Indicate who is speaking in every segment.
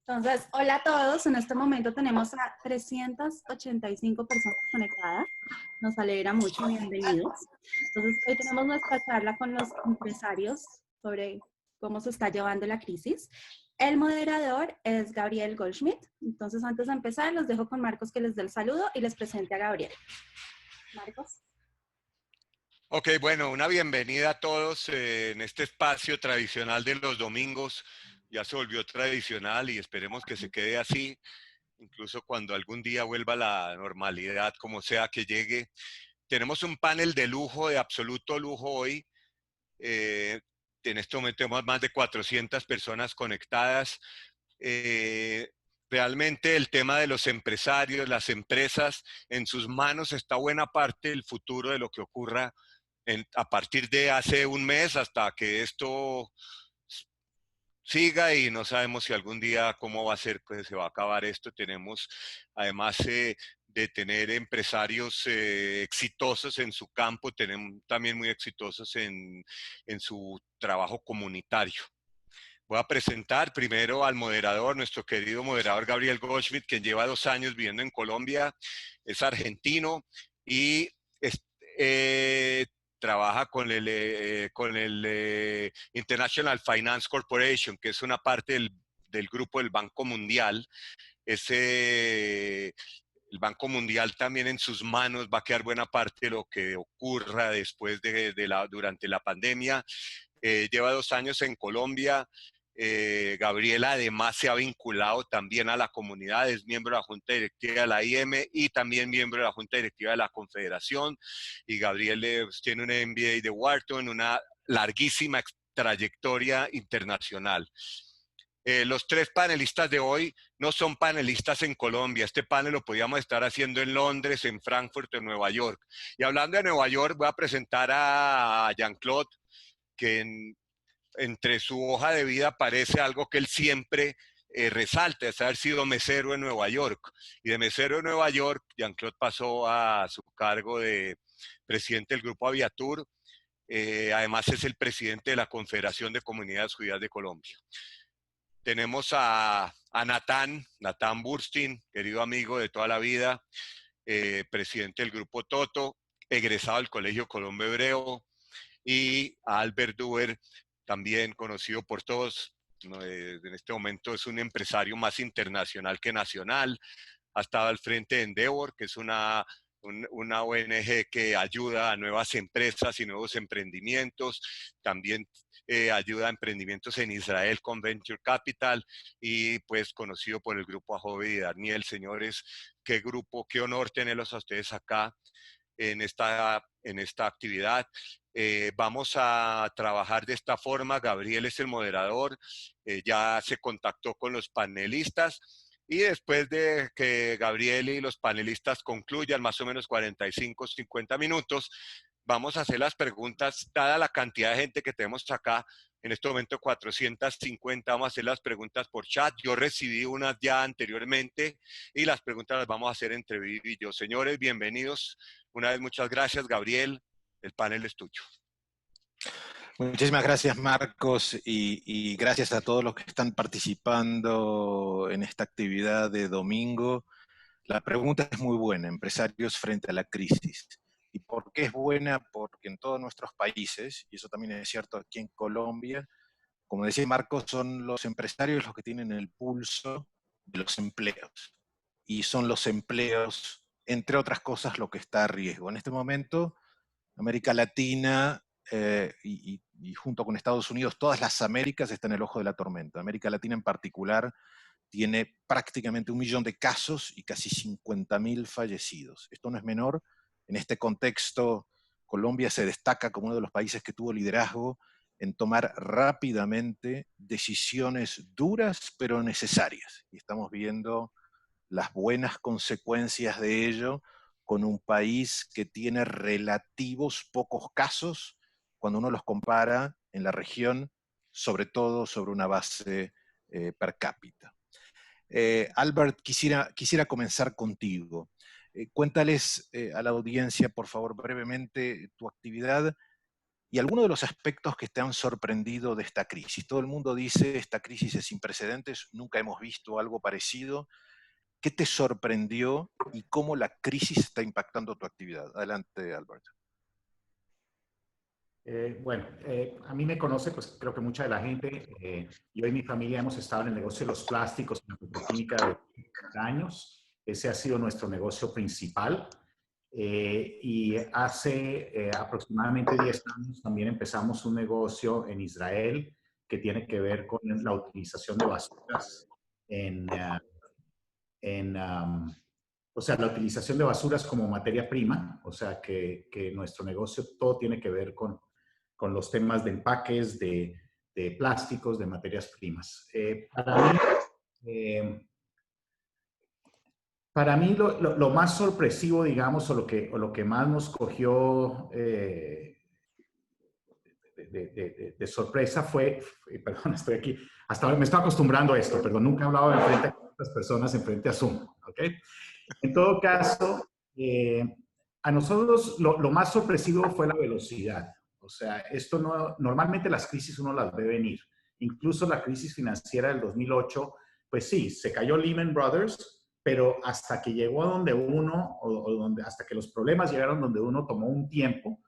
Speaker 1: Entonces, hola a todos. En este momento tenemos a 385 personas conectadas. Nos alegra mucho, bienvenidos. Entonces, hoy tenemos nuestra charla con los empresarios sobre cómo se está llevando la crisis. El moderador es Gabriel Goldschmidt. Entonces, antes de empezar, los dejo con Marcos que les dé el saludo y les presente a Gabriel. Marcos.
Speaker 2: Ok, bueno, una bienvenida a todos en este espacio tradicional de los domingos. Ya se volvió tradicional y esperemos que se quede así, incluso cuando algún día vuelva la normalidad, como sea que llegue. Tenemos un panel de lujo, de absoluto lujo hoy. Eh, en este momento tenemos más de 400 personas conectadas. Eh, Realmente el tema de los empresarios, las empresas, en sus manos está buena parte del futuro de lo que ocurra a partir de hace un mes hasta que esto siga, y no sabemos si algún día cómo va a ser, pues se va a acabar esto. Tenemos además de tener empresarios exitosos en su campo, tenemos también muy exitosos en su trabajo comunitario. Voy a presentar primero al moderador, nuestro querido moderador Gabriel Goldschmidt, quien lleva 2 años viviendo en Colombia, es argentino y es, eh, trabaja con el International Finance Corporation, que es una parte del grupo del Banco Mundial. El Banco Mundial también en sus manos va a quedar buena parte de lo que ocurra después durante la pandemia. Lleva 2 años en Colombia. Gabriela además se ha vinculado también a la comunidad, es miembro de la Junta Directiva de la IM y también miembro de la Junta Directiva de la Confederación. Y Gabriel tiene un MBA de Wharton, una larguísima trayectoria internacional. Los 3 panelistas de hoy no son panelistas en Colombia. Este panel lo podíamos estar haciendo en Londres, en Frankfurt, en Nueva York. Y hablando de Nueva York, voy a presentar a Jean-Claude, que entre su hoja de vida aparece algo que él siempre resalta, es haber sido mesero en Nueva York. Y de mesero en Nueva York, Jean-Claude pasó a su cargo de presidente del Grupo Aviatur. Además es el presidente de la Confederación de Comunidades Judías de Colombia. Tenemos a Natán Burstein, querido amigo de toda la vida, presidente del Grupo Toto, egresado del Colegio Colombo Hebreo, y a Albert Duber, también conocido por todos. En este momento es un empresario más internacional que nacional. Ha estado al frente de Endeavor, que es una ONG que ayuda a nuevas empresas y nuevos emprendimientos. También ayuda a emprendimientos en Israel con Venture Capital, y pues conocido por el Grupo Ajove y Daniel. Señores, qué grupo, qué honor tenerlos a ustedes acá en esta actividad. Vamos a trabajar de esta forma. Gabriel es el moderador, ya se contactó con los panelistas, y después de que Gabriel y los panelistas concluyan, más o menos 45, 50 minutos, vamos a hacer las preguntas. Dada la cantidad de gente que tenemos acá, en este momento 450, vamos a hacer las preguntas por chat. Yo recibí unas ya anteriormente y las preguntas las vamos a hacer entre Vivi y yo. Señores, bienvenidos. Una vez, muchas gracias, Gabriel. El panel es tuyo.
Speaker 3: Muchísimas gracias, Marcos, y gracias a todos los que están participando en esta actividad de domingo. La pregunta es muy buena: empresarios frente a la crisis. ¿Y por qué es buena? Porque en todos nuestros países, y eso también es cierto aquí en Colombia, como decía Marcos, son los empresarios los que tienen el pulso de los empleos. Y son los empleos, entre otras cosas, lo que está a riesgo. En este momento, América Latina y junto con Estados Unidos, todas las Américas están en el ojo de la tormenta. América Latina en particular tiene prácticamente 1 millón de casos y casi 50.000 fallecidos. Esto no es menor. En este contexto, Colombia se destaca como uno de los países que tuvo liderazgo en tomar rápidamente decisiones duras pero necesarias. Y estamos viendo las buenas consecuencias de ello con un país que tiene relativos pocos casos cuando uno los compara en la región, sobre todo sobre una base per cápita. Albert, quisiera comenzar contigo. Cuéntales a la audiencia, por favor, brevemente tu actividad y algunos de los aspectos que te han sorprendido de esta crisis. Todo el mundo dice, esta crisis es sin precedentes, nunca hemos visto algo parecido. ¿Qué te sorprendió y cómo la crisis está impactando tu actividad? Adelante, Alberto.
Speaker 4: A mí me conoce, pues creo que mucha de la gente. Yo y mi familia hemos estado en el negocio de los plásticos y la petroquímica de 30 años. Ese ha sido nuestro negocio principal. Y hace aproximadamente 10 años también empezamos un negocio en Israel que tiene que ver con la utilización de basuras o sea, la utilización de basuras como materia prima, o sea, que nuestro negocio todo tiene que ver con los temas de empaques, de plásticos, de materias primas. Para mí lo más sorpresivo, digamos, o lo que más nos cogió de sorpresa perdón, estoy aquí, hasta ahora me estoy acostumbrando a esto, perdón, nunca he hablado de frente a otras personas en frente a Zoom, ¿ok? En todo caso, a nosotros lo más sorpresivo fue la velocidad. O sea, normalmente las crisis uno las ve venir. Incluso la crisis financiera del 2008, pues sí, se cayó Lehman Brothers, pero hasta que llegó a donde uno, hasta que los problemas llegaron donde uno tomó un tiempo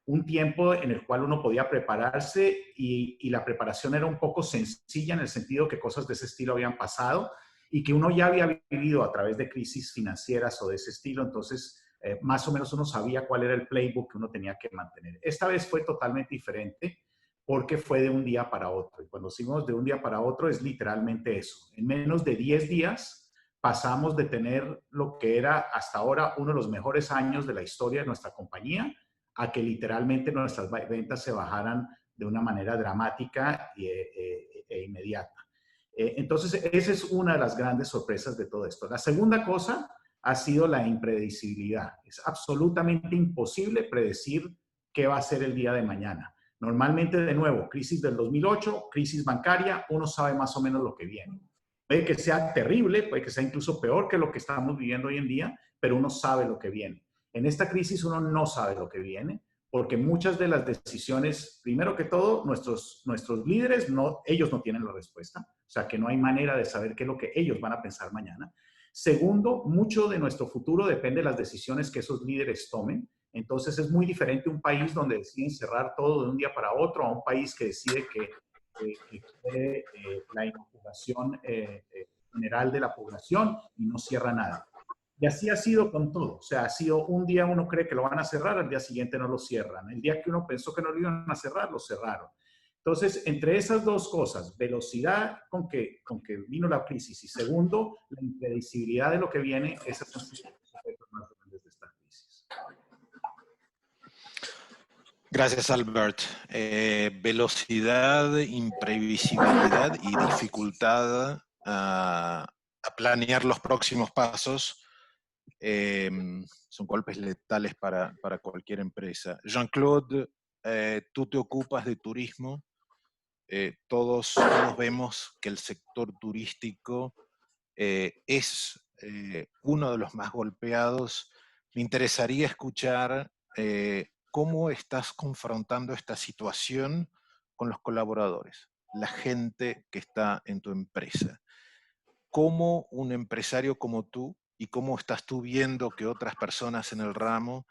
Speaker 4: en el cual uno podía prepararse y la preparación era un poco sencilla en el sentido que cosas de ese estilo habían pasado y que uno ya había vivido a través de crisis financieras o de ese estilo, entonces más o menos uno sabía cuál era el playbook que uno tenía que mantener. Esta vez fue totalmente diferente porque fue de un día para otro. Y cuando decimos de un día para otro es literalmente eso. En menos de 10 días pasamos de tener lo que era hasta ahora uno de los mejores años de la historia de nuestra compañía a que literalmente nuestras ventas se bajaran de una manera dramática e inmediata. Entonces, esa es una de las grandes sorpresas de todo esto. La segunda cosa ha sido la impredecibilidad. Es absolutamente imposible predecir qué va a ser el día de mañana. Normalmente, de nuevo, crisis del 2008, crisis bancaria, uno sabe más o menos lo que viene. Puede que sea terrible, puede que sea incluso peor que lo que estamos viviendo hoy en día, pero uno sabe lo que viene. En esta crisis uno no sabe lo que viene, porque muchas de las decisiones, primero que todo, nuestros líderes, ellos no tienen la respuesta, o sea que no hay manera de saber qué es lo que ellos van a pensar mañana. Segundo, mucho de nuestro futuro depende de las decisiones que esos líderes tomen. Entonces es muy diferente un país donde deciden cerrar todo de un día para otro a un país que decide que quiere la inoculación general de la población y no cierra nada. Y así ha sido con todo. O sea, ha sido un día uno cree que lo van a cerrar, al día siguiente no lo cierran. El día que uno pensó que no lo iban a cerrar, lo cerraron. Entonces, entre esas dos cosas, velocidad con que vino la crisis y segundo, la impredecibilidad de lo que viene, esas son los efectos más grandes de esta crisis.
Speaker 3: Gracias, Albert. Velocidad, imprevisibilidad y dificultad a planear los próximos pasos son golpes letales para cualquier empresa. Jean-Claude, tú te ocupas de turismo. Todos vemos que el sector turístico es uno de los más golpeados. Me interesaría escuchar cómo estás confrontando esta situación con los colaboradores, la gente que está en tu empresa. ¿Cómo un empresario como tú y cómo estás tú viendo que otras personas en el ramo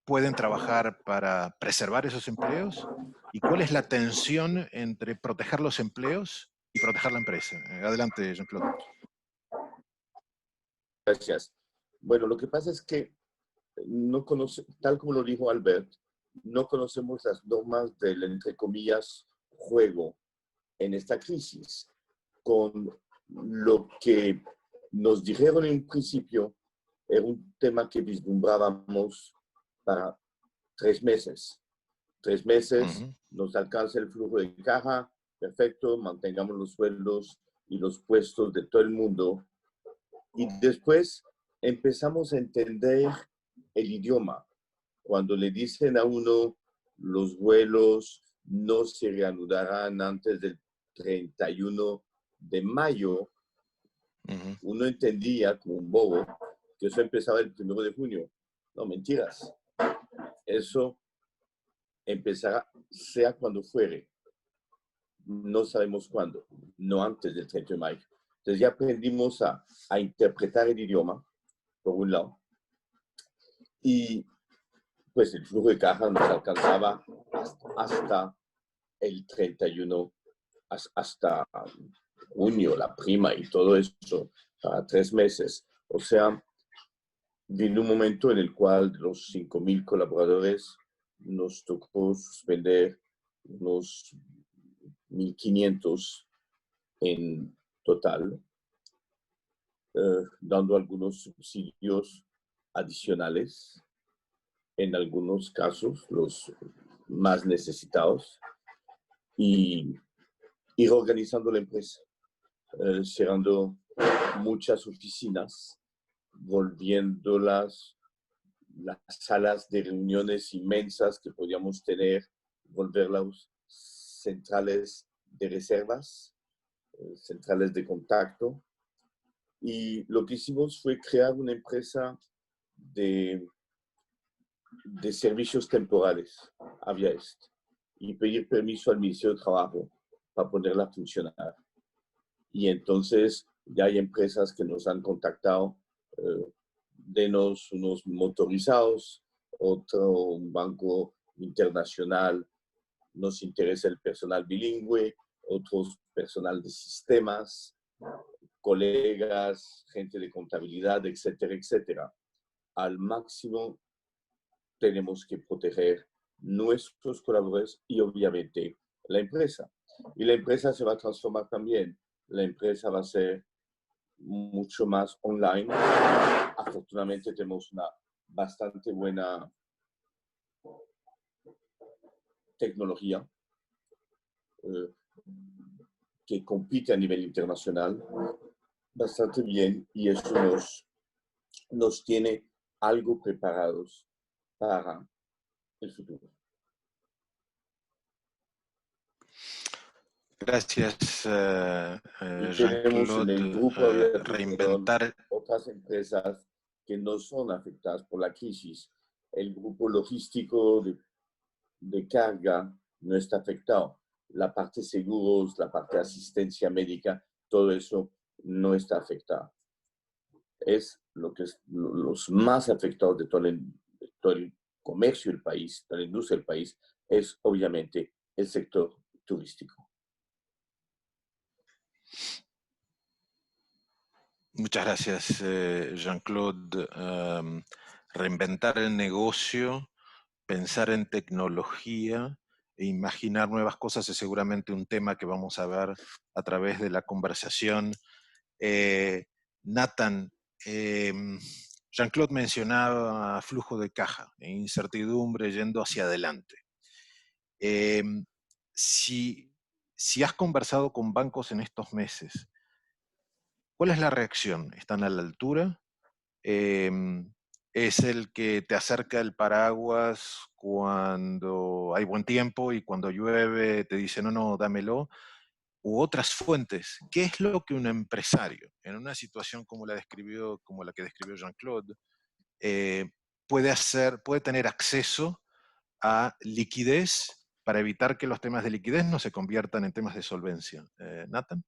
Speaker 3: pueden trabajar para preservar esos empleos? ¿Y cuál es la tensión entre proteger los empleos y proteger la empresa? Adelante, Jean-Claude.
Speaker 5: Gracias. Bueno, lo que pasa es que tal como lo dijo Albert, no conocemos las normas del, entre comillas, juego en esta crisis. Con lo que nos dijeron en principio, era un tema que vislumbrábamos para 3 meses. 3 meses, nos alcanza el flujo de caja, perfecto, mantengamos los sueldos y los puestos de todo el mundo. Y después empezamos a entender el idioma. Cuando le dicen a uno, los vuelos no se reanudarán antes del 31 de mayo, uno entendía como un bobo que eso empezaba el 1 de junio. No, mentiras. Eso empezará, sea cuando fuere, no sabemos cuándo, no antes del 30 de mayo. Entonces ya aprendimos a interpretar el idioma, por un lado, y pues el flujo de caja nos alcanzaba hasta el 31, hasta junio, la prima y todo eso, para 3 meses. O sea, vino un momento en el cual los 5,000 colaboradores nos tocó suspender unos 1,500 en total, dando algunos subsidios adicionales, en algunos casos, los más necesitados, y ir organizando la empresa, cerrando muchas oficinas, volviendo las salas de reuniones inmensas que podíamos tener, volverlas centrales de reservas, centrales de contacto. Y lo que hicimos fue crear una empresa de servicios temporales, Aviaest, y pedir permiso al Ministerio de Trabajo para ponerla a funcionar. Y entonces ya hay empresas que nos han contactado, denos unos motorizados, un banco internacional, nos interesa el personal bilingüe, otros personal de sistemas, colegas, gente de contabilidad, etcétera, etcétera. Al máximo tenemos que proteger nuestros colaboradores y obviamente la empresa. Y la empresa se va a transformar también. La empresa va a ser mucho más online. Afortunadamente tenemos una bastante buena tecnología que compite a nivel internacional bastante bien, y eso nos tiene algo preparados para el futuro.
Speaker 3: Gracias,
Speaker 5: Tenemos en el grupo
Speaker 3: Jean-Claude. Reinventar.
Speaker 5: otras empresas que no son afectadas por la crisis. El grupo logístico de carga no está afectado. La parte seguros, la parte de asistencia médica, todo eso no está afectado. Es los más afectados de todo el comercio del país, toda la industria del país, es obviamente el sector turístico.
Speaker 3: Muchas gracias, Jean-Claude. Reinventar el negocio, pensar en tecnología e imaginar nuevas cosas es seguramente un tema que vamos a ver a través de la conversación. Nathan, Jean-Claude mencionaba flujo de caja e incertidumbre yendo hacia adelante. Si has conversado con bancos en estos meses, ¿cuál es la reacción? ¿Están a la altura? ¿Es el que te acerca el paraguas cuando hay buen tiempo y cuando llueve te dice no, dámelo? ¿U otras fuentes? ¿Qué es lo que un empresario, en una situación como la que describió Jean-Claude, puede tener acceso a liquidez para evitar que los temas de liquidez no se conviertan en temas de solvencia? Nathan.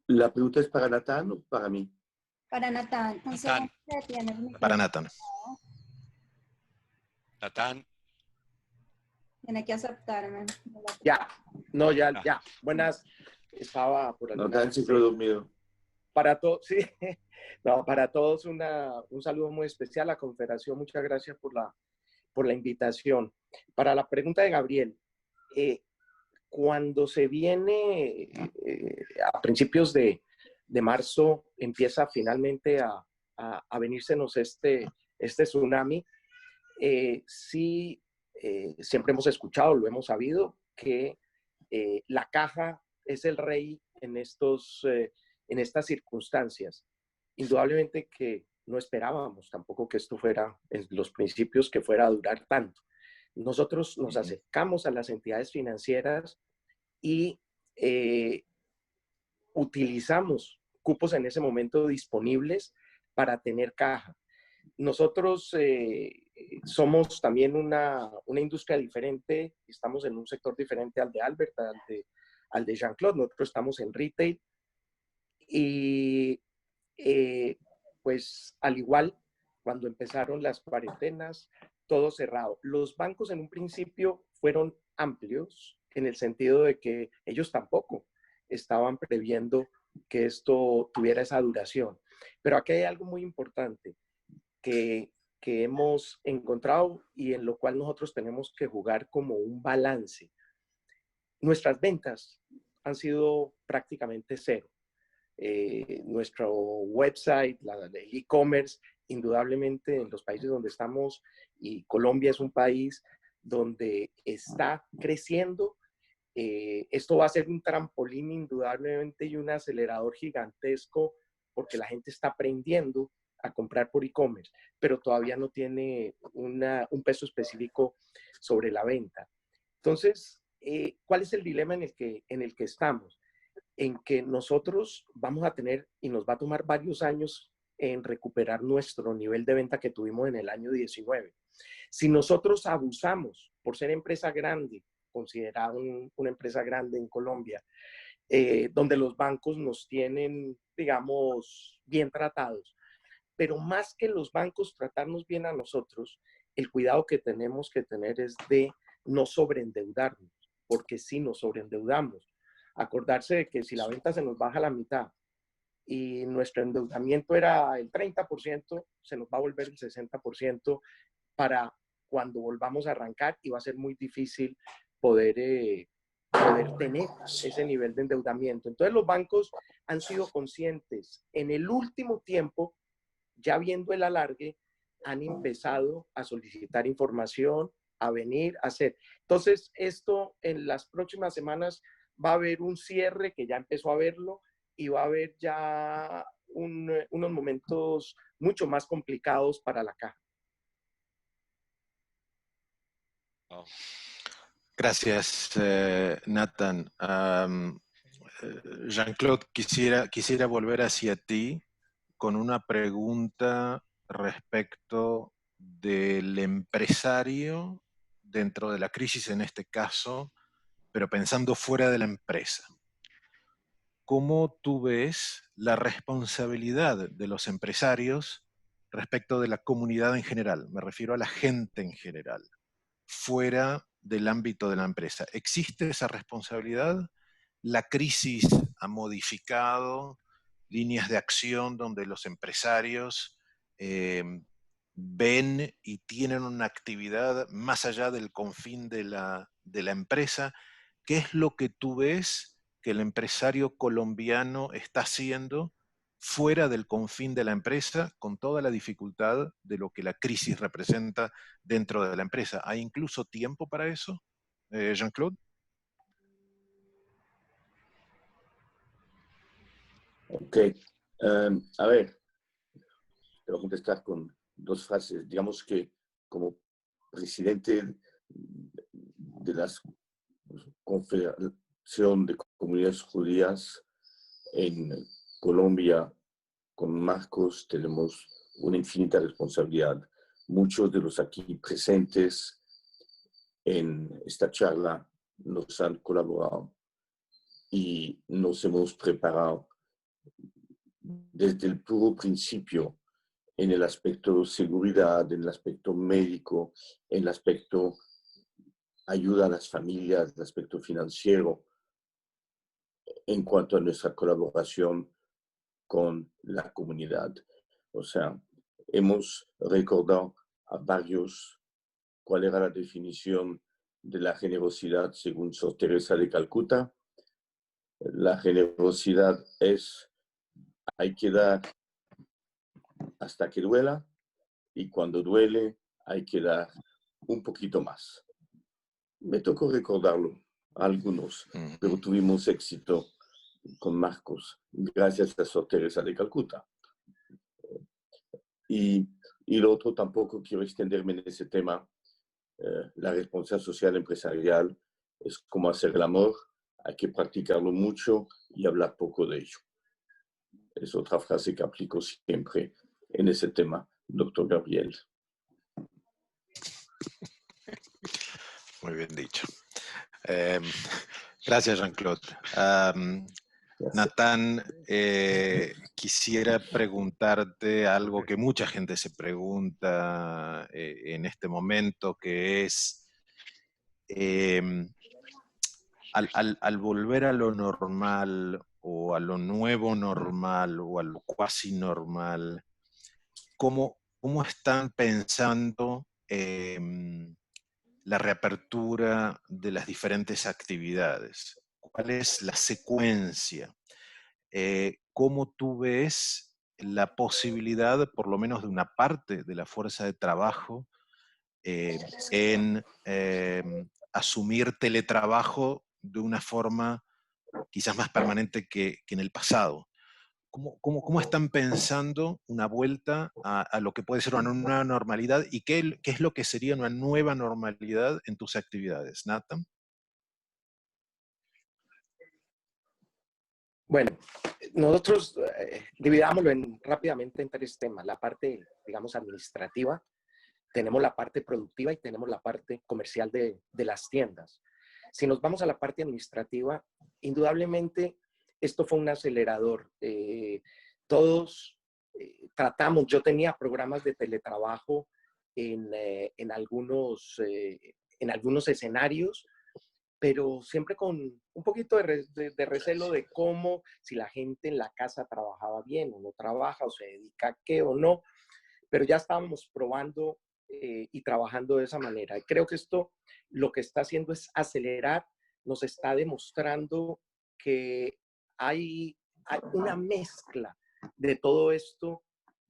Speaker 5: ¿La pregunta es para Nathan o para mí?
Speaker 1: Para Natán. Un segundo que tienes mi
Speaker 3: Para Nathan.
Speaker 2: Natán.
Speaker 1: Tiene que aceptarme.
Speaker 6: Ya, no, ya. Buenas, estaba por alguna
Speaker 5: Nathan se quedó dormido.
Speaker 6: Para todos, sí. No, para todos un saludo muy especial a Confederación. Muchas gracias por la invitación. Para la pregunta de Gabriel, cuando se viene a principios de marzo, empieza finalmente a venírsenos este tsunami, sí, siempre hemos escuchado, lo hemos sabido, que la caja es el rey en estas circunstancias. Indudablemente que no esperábamos tampoco que esto fuera, en los principios, que fuera a durar tanto. Nosotros nos acercamos a las entidades financieras y utilizamos cupos en ese momento disponibles para tener caja. Nosotros somos también una industria diferente, estamos en un sector diferente al de Albert, al de Jean-Claude. Nosotros estamos en retail y pues al igual, cuando empezaron las cuarentenas, todo cerrado. Los bancos en un principio fueron amplios en el sentido de que ellos tampoco estaban previendo que esto tuviera esa duración. Pero aquí hay algo muy importante que hemos encontrado y en lo cual nosotros tenemos que jugar como un balance. Nuestras ventas han sido prácticamente cero. Nuestro website, el e-commerce, indudablemente en los países donde estamos, y Colombia es un país donde está creciendo, esto va a ser un trampolín indudablemente y un acelerador gigantesco porque la gente está aprendiendo a comprar por e-commerce, pero todavía no tiene un peso específico sobre la venta. Entonces, ¿cuál es el dilema en el que estamos? En que nosotros vamos a tener, y nos va a tomar varios años en recuperar nuestro nivel de venta que tuvimos en el año 19. Si nosotros abusamos por ser empresa grande, considerada una empresa grande en Colombia, donde los bancos nos tienen, digamos, bien tratados, pero más que los bancos tratarnos bien a nosotros, el cuidado que tenemos que tener es de no sobreendeudarnos, porque si nos sobreendeudamos, acordarse de que si la venta se nos baja a la mitad y nuestro endeudamiento era el 30%, se nos va a volver el 60% para cuando volvamos a arrancar, y va a ser muy difícil poder tener ese nivel de endeudamiento. Entonces los bancos han sido conscientes. En el último tiempo, ya viendo el alargue, han empezado a solicitar información, a venir a hacer. Entonces esto en las próximas semanas va a haber un cierre que ya empezó a verlo, y va a haber ya unos momentos mucho más complicados para la caja.
Speaker 3: Gracias, Nathan. Jean-Claude, quisiera volver hacia ti con una pregunta respecto del empresario dentro de la crisis en este caso, pero pensando fuera de la empresa. ¿Cómo tú ves la responsabilidad de los empresarios respecto de la comunidad en general? Me refiero a la gente en general, fuera del ámbito de la empresa. ¿Existe esa responsabilidad? ¿La crisis ha modificado líneas de acción donde los empresarios ven y tienen una actividad más allá del confín de la empresa? ¿Qué es lo que tú ves que el empresario colombiano está haciendo fuera del confín de la empresa, con toda la dificultad de lo que la crisis representa dentro de la empresa? ¿Hay incluso tiempo para eso, Jean-Claude?
Speaker 5: Ok. A ver, te voy a contestar con dos frases. Digamos que como presidente de la Confederación de Comunidades Judías en Colombia, con Marcos tenemos una infinita responsabilidad. Muchos de los aquí presentes en esta charla nos han colaborado y nos hemos preparado desde el puro principio en el aspecto seguridad, en el aspecto médico, en el aspecto ayuda a las familias, el aspecto financiero, en cuanto a nuestra colaboración con la comunidad. O sea, hemos recordado a varios cuál era la definición de la generosidad según Sor Teresa de Calcuta. La generosidad es, hay que dar hasta que duela, y cuando duele hay que dar un poquito más. Me tocó recordarlo a algunos, pero tuvimos éxito con Marcos, gracias a Sor Teresa de Calcuta. Y lo otro, tampoco quiero extenderme en ese tema. La responsabilidad social empresarial es como hacer el amor, hay que practicarlo mucho y hablar poco de ello. Es otra frase que aplico siempre en ese tema, doctor Gabriel.
Speaker 3: Muy bien dicho. Gracias, Jean-Claude. Natán, quisiera preguntarte algo que mucha gente se pregunta en este momento, que es, al volver a lo normal o a lo nuevo normal o a lo cuasi normal, ¿cómo están pensando la reapertura de las diferentes actividades? ¿Cuál es la secuencia? ¿Cómo tú ves la posibilidad, por lo menos de una parte de la fuerza de trabajo, en asumir teletrabajo de una forma quizás más permanente que en el pasado? ¿Cómo están pensando una vuelta a lo que puede ser una nueva normalidad y qué es lo que sería una nueva normalidad en tus actividades, Nathan?
Speaker 6: Bueno, nosotros dividámoslo rápidamente en tres temas. La parte, digamos, administrativa, tenemos la parte productiva y tenemos la parte comercial de las tiendas. Si nos vamos a la parte administrativa, indudablemente esto fue un acelerador. Todos tratamos, yo tenía programas de teletrabajo en algunos escenarios, pero siempre con un poquito de recelo de cómo, si la gente en la casa trabajaba bien o no trabaja, o se dedica a qué o no, pero ya estábamos probando y trabajando de esa manera. Y creo que esto lo que está haciendo es acelerar, nos está demostrando que hay una mezcla de todo esto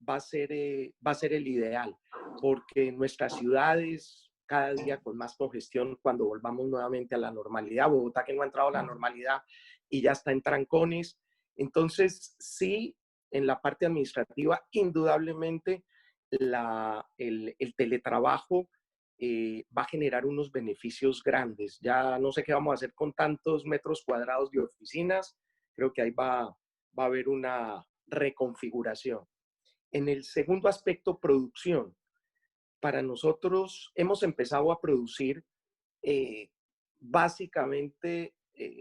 Speaker 6: va a ser el ideal, porque nuestras ciudades cada día con más congestión cuando volvamos nuevamente a la normalidad. Bogotá, que no ha entrado a la normalidad y ya está en trancones. Entonces, sí, en la parte administrativa, indudablemente, el teletrabajo va a generar unos beneficios grandes. Ya no sé qué vamos a hacer con tantos metros cuadrados de oficinas. Creo que ahí va a haber una reconfiguración. En el segundo aspecto, producción. Para nosotros hemos empezado a producir básicamente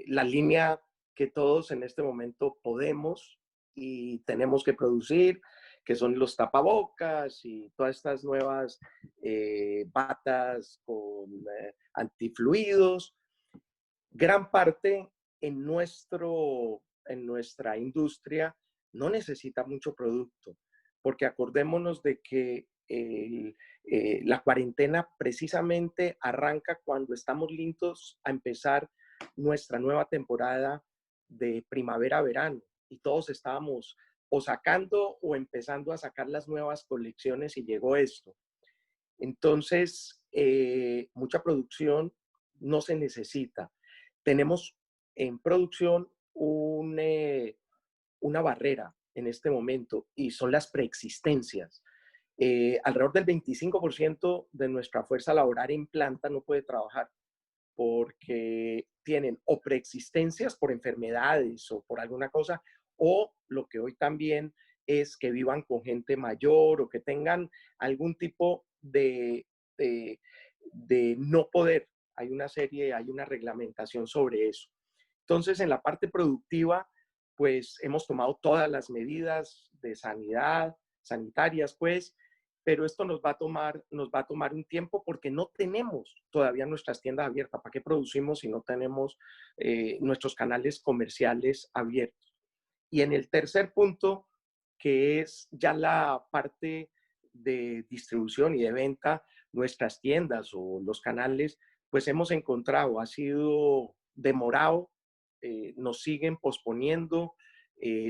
Speaker 6: la línea que todos en este momento podemos y tenemos que producir, que son los tapabocas y todas estas nuevas batas con antifluidos. Gran parte en nuestra industria no necesita mucho producto, porque acordémonos de que la cuarentena precisamente arranca cuando estamos listos a empezar nuestra nueva temporada de primavera-verano y todos estábamos o sacando o empezando a sacar las nuevas colecciones y llegó esto. Entonces, mucha producción no se necesita. Tenemos en producción una barrera en este momento y son las preexistencias. Alrededor del 25% de nuestra fuerza laboral en planta no puede trabajar porque tienen o preexistencias por enfermedades o por alguna cosa, o lo que hoy también es que vivan con gente mayor o que tengan algún tipo de no poder. Hay una reglamentación sobre eso. Entonces, en la parte productiva, pues hemos tomado todas las medidas de sanitarias, pues, pero esto nos va a tomar un tiempo porque no tenemos todavía nuestras tiendas abiertas. ¿Para qué producimos si no tenemos nuestros canales comerciales abiertos? Y en el tercer punto, que es ya la parte de distribución y de venta, nuestras tiendas o los canales, pues hemos encontrado, ha sido demorado, nos siguen posponiendo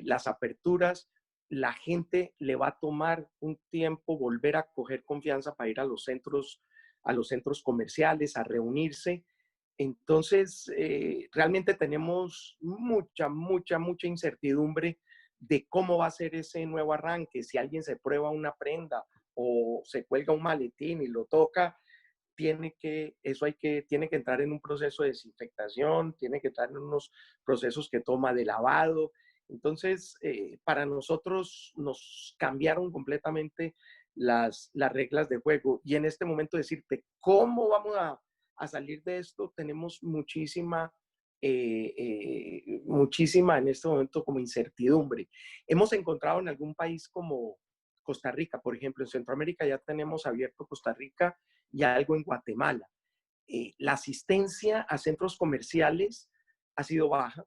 Speaker 6: las aperturas. La gente le va a tomar un tiempo volver a coger confianza para ir a los centros comerciales, a reunirse. Entonces, realmente tenemos mucha incertidumbre de cómo va a ser ese nuevo arranque. Si alguien se prueba una prenda o se cuelga un maletín y lo toca, tiene que entrar en un proceso de desinfectación, tiene que entrar en unos procesos que toma de lavado. Entonces, para nosotros nos cambiaron completamente las reglas de juego. Y en este momento decirte cómo vamos a salir de esto, tenemos muchísima en este momento como incertidumbre. Hemos encontrado en algún país como Costa Rica, por ejemplo, en Centroamérica ya tenemos abierto Costa Rica y algo en Guatemala. La asistencia a centros comerciales ha sido baja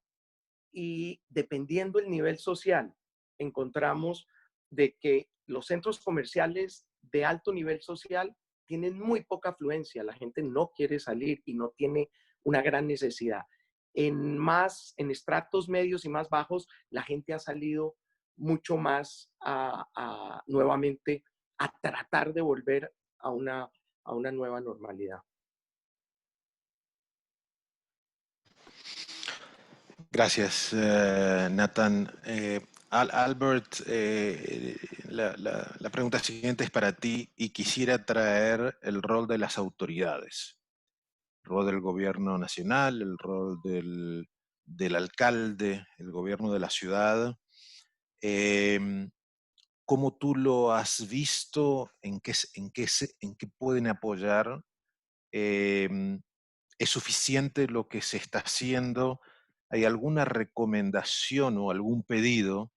Speaker 6: y dependiendo del nivel social, encontramos de que los centros comerciales de alto nivel social tienen muy poca afluencia, la gente no quiere salir y no tiene una gran necesidad. En estratos medios y más bajos, la gente ha salido mucho más nuevamente a tratar de volver a una nueva normalidad.
Speaker 3: Gracias, Nathan. Albert, la pregunta siguiente es para ti y quisiera traer el rol de las autoridades, el rol del gobierno nacional, el rol del alcalde, el gobierno de la ciudad. ¿Cómo tú lo has visto? ¿En qué pueden apoyar? ¿Es suficiente lo que se está haciendo? ¿Hay alguna recomendación o algún pedido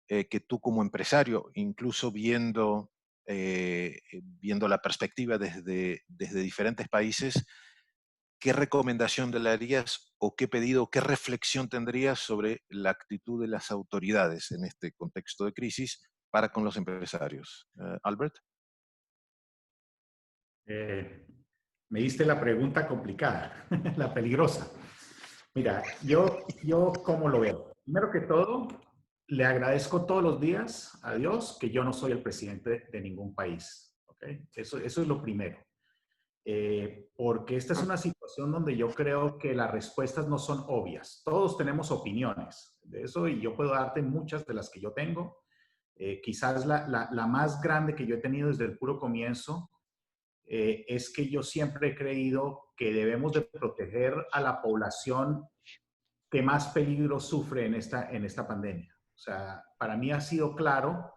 Speaker 3: que tú como empresario, incluso viendo la perspectiva desde diferentes países, qué recomendación le darías o qué pedido, qué reflexión tendrías sobre la actitud de las autoridades en este contexto de crisis para con los empresarios? Albert.
Speaker 4: Me diste la pregunta complicada, la peligrosa. Mira, yo cómo lo veo. Primero que todo, le agradezco todos los días a Dios que yo no soy el presidente de ningún país. ¿Okay? Eso es lo primero. Porque esta es una situación donde yo creo que las respuestas no son obvias. Todos tenemos opiniones de eso y yo puedo darte muchas de las que yo tengo. Quizás la más grande que yo he tenido desde el puro comienzo es que yo siempre he creído que debemos de proteger a la población que más peligro sufre en esta pandemia. O sea, para mí ha sido claro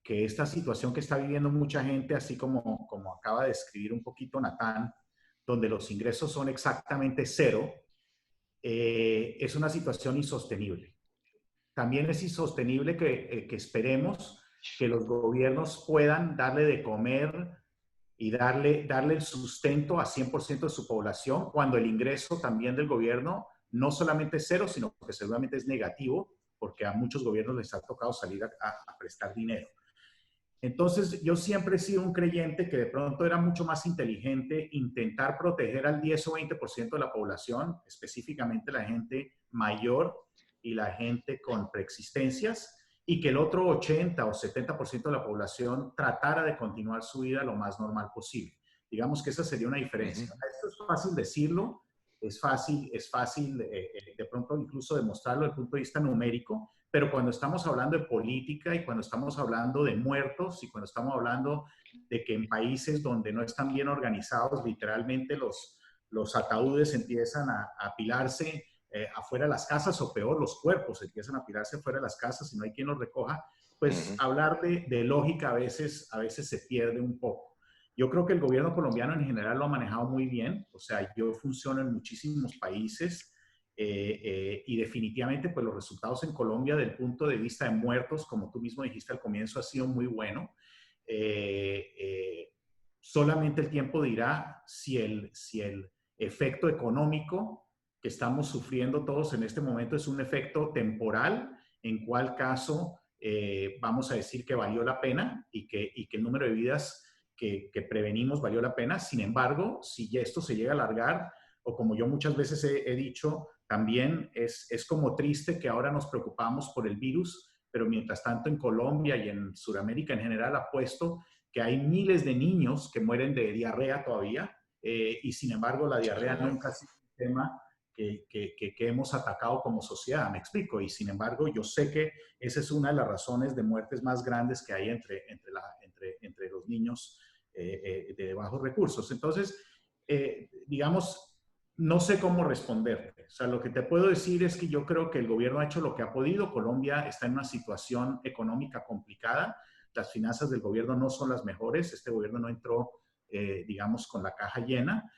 Speaker 4: que esta situación que está viviendo mucha gente, así como acaba de describir un poquito Natán, donde los ingresos son exactamente cero, es una situación insostenible. También es insostenible que esperemos que los gobiernos puedan darle de comer y darle el sustento a 100% de su población cuando el ingreso también del gobierno no solamente es cero, sino que seguramente es negativo, porque a muchos gobiernos les ha tocado salir a prestar dinero. Entonces, yo siempre he sido un creyente que de pronto era mucho más inteligente intentar proteger al 10 o 20% de la población, específicamente la gente mayor y la gente con preexistencias, y que el otro 80 o 70% de la población tratara de continuar su vida lo más normal posible. Digamos que esa sería una diferencia. Esto es fácil decirlo, es fácil de pronto incluso demostrarlo desde el punto de vista numérico, pero cuando estamos hablando de política y cuando estamos hablando de muertos y cuando estamos hablando de que en países donde no están bien organizados, literalmente los ataúdes empiezan a apilarse afuera de las casas, o peor, los cuerpos empiezan a apilarse afuera de las casas y no hay quien los recoja, pues hablar de lógica a veces se pierde un poco. Yo creo que el gobierno colombiano en general lo ha manejado muy bien, o sea, yo funciono en muchísimos países y definitivamente pues los resultados en Colombia del punto de vista de muertos, como tú mismo dijiste al comienzo, ha sido muy bueno. Solamente el tiempo dirá si el efecto económico que estamos sufriendo todos en este momento es un efecto temporal, en cuál caso vamos a decir que valió la pena y que el número de vidas que prevenimos valió la pena. Sin embargo, si esto se llega a alargar, o como yo muchas veces he dicho, también es como triste que ahora nos preocupamos por el virus, pero mientras tanto en Colombia y en Sudamérica en general apuesto que hay miles de niños que mueren de diarrea todavía, y sin embargo la diarrea nunca ha sido un tema que hemos atacado como sociedad, me explico, y sin embargo yo sé que esa es una de las razones de muertes más grandes que hay entre los niños de bajos recursos. Entonces, digamos, no sé cómo responderte. O sea, lo que te puedo decir es que yo creo que el gobierno ha hecho lo que ha podido. Colombia está en una situación económica complicada. Las finanzas del gobierno no son las mejores. Este gobierno no entró, digamos, con la caja llena.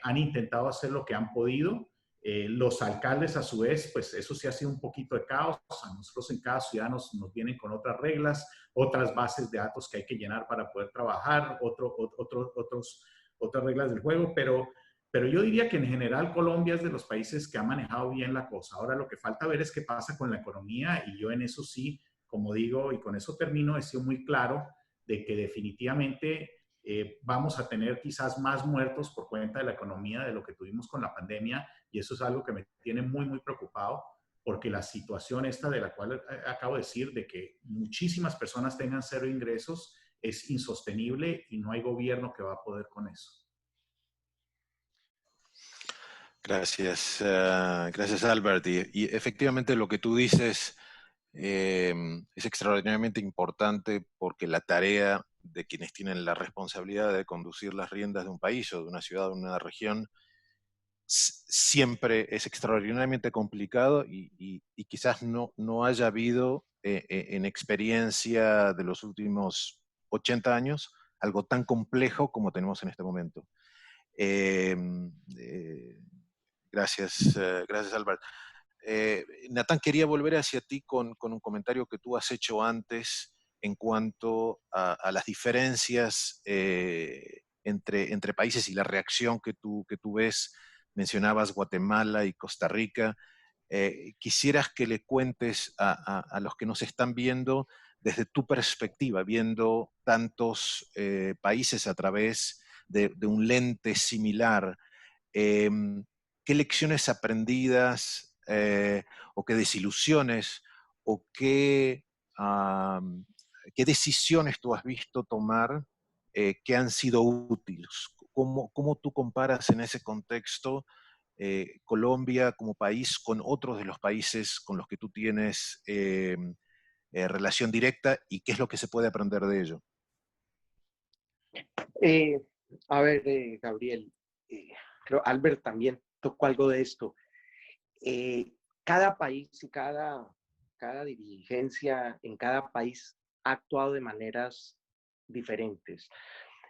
Speaker 4: Han intentado hacer lo que han podido. Los alcaldes, a su vez, pues eso sí ha sido un poquito de caos. A nosotros en cada ciudad nos vienen con otras reglas, otras bases de datos que hay que llenar para poder trabajar, otras reglas del juego, pero yo diría que en general Colombia es de los países que ha manejado bien la cosa. Ahora lo que falta ver es qué pasa con la economía y yo en eso sí, como digo, y con eso termino, he sido muy claro de que definitivamente vamos a tener quizás más muertos por cuenta de la economía de lo que tuvimos con la pandemia y eso es algo que me tiene muy, muy preocupado porque la situación esta de la cual acabo de decir, de que muchísimas personas tengan cero ingresos, es insostenible y no hay gobierno que va a poder con eso.
Speaker 3: Gracias, gracias Albert. Y efectivamente lo que tú dices es extraordinariamente importante porque la tarea de quienes tienen la responsabilidad de conducir las riendas de un país o de una ciudad o de una región siempre es extraordinariamente complicado y quizás no haya habido en experiencia de los últimos 80 años algo tan complejo como tenemos en este momento. Gracias, gracias Albert. Natán, quería volver hacia ti con un comentario que tú has hecho antes en cuanto a las diferencias entre países y la reacción que tú ves. Mencionabas Guatemala y Costa Rica. Quisieras que le cuentes a los que nos están viendo desde tu perspectiva, viendo tantos países a través de un lente similar, ¿qué lecciones aprendidas o qué desilusiones o qué decisiones tú has visto tomar que han sido útiles? ¿Cómo tú comparas en ese contexto Colombia como país con otros de los países con los que tú tienes relación directa y qué es lo que se puede aprender de ello?
Speaker 6: A ver, Gabriel, creo Albert también tocó algo de esto. Cada país y cada dirigencia en cada país ha actuado de maneras diferentes.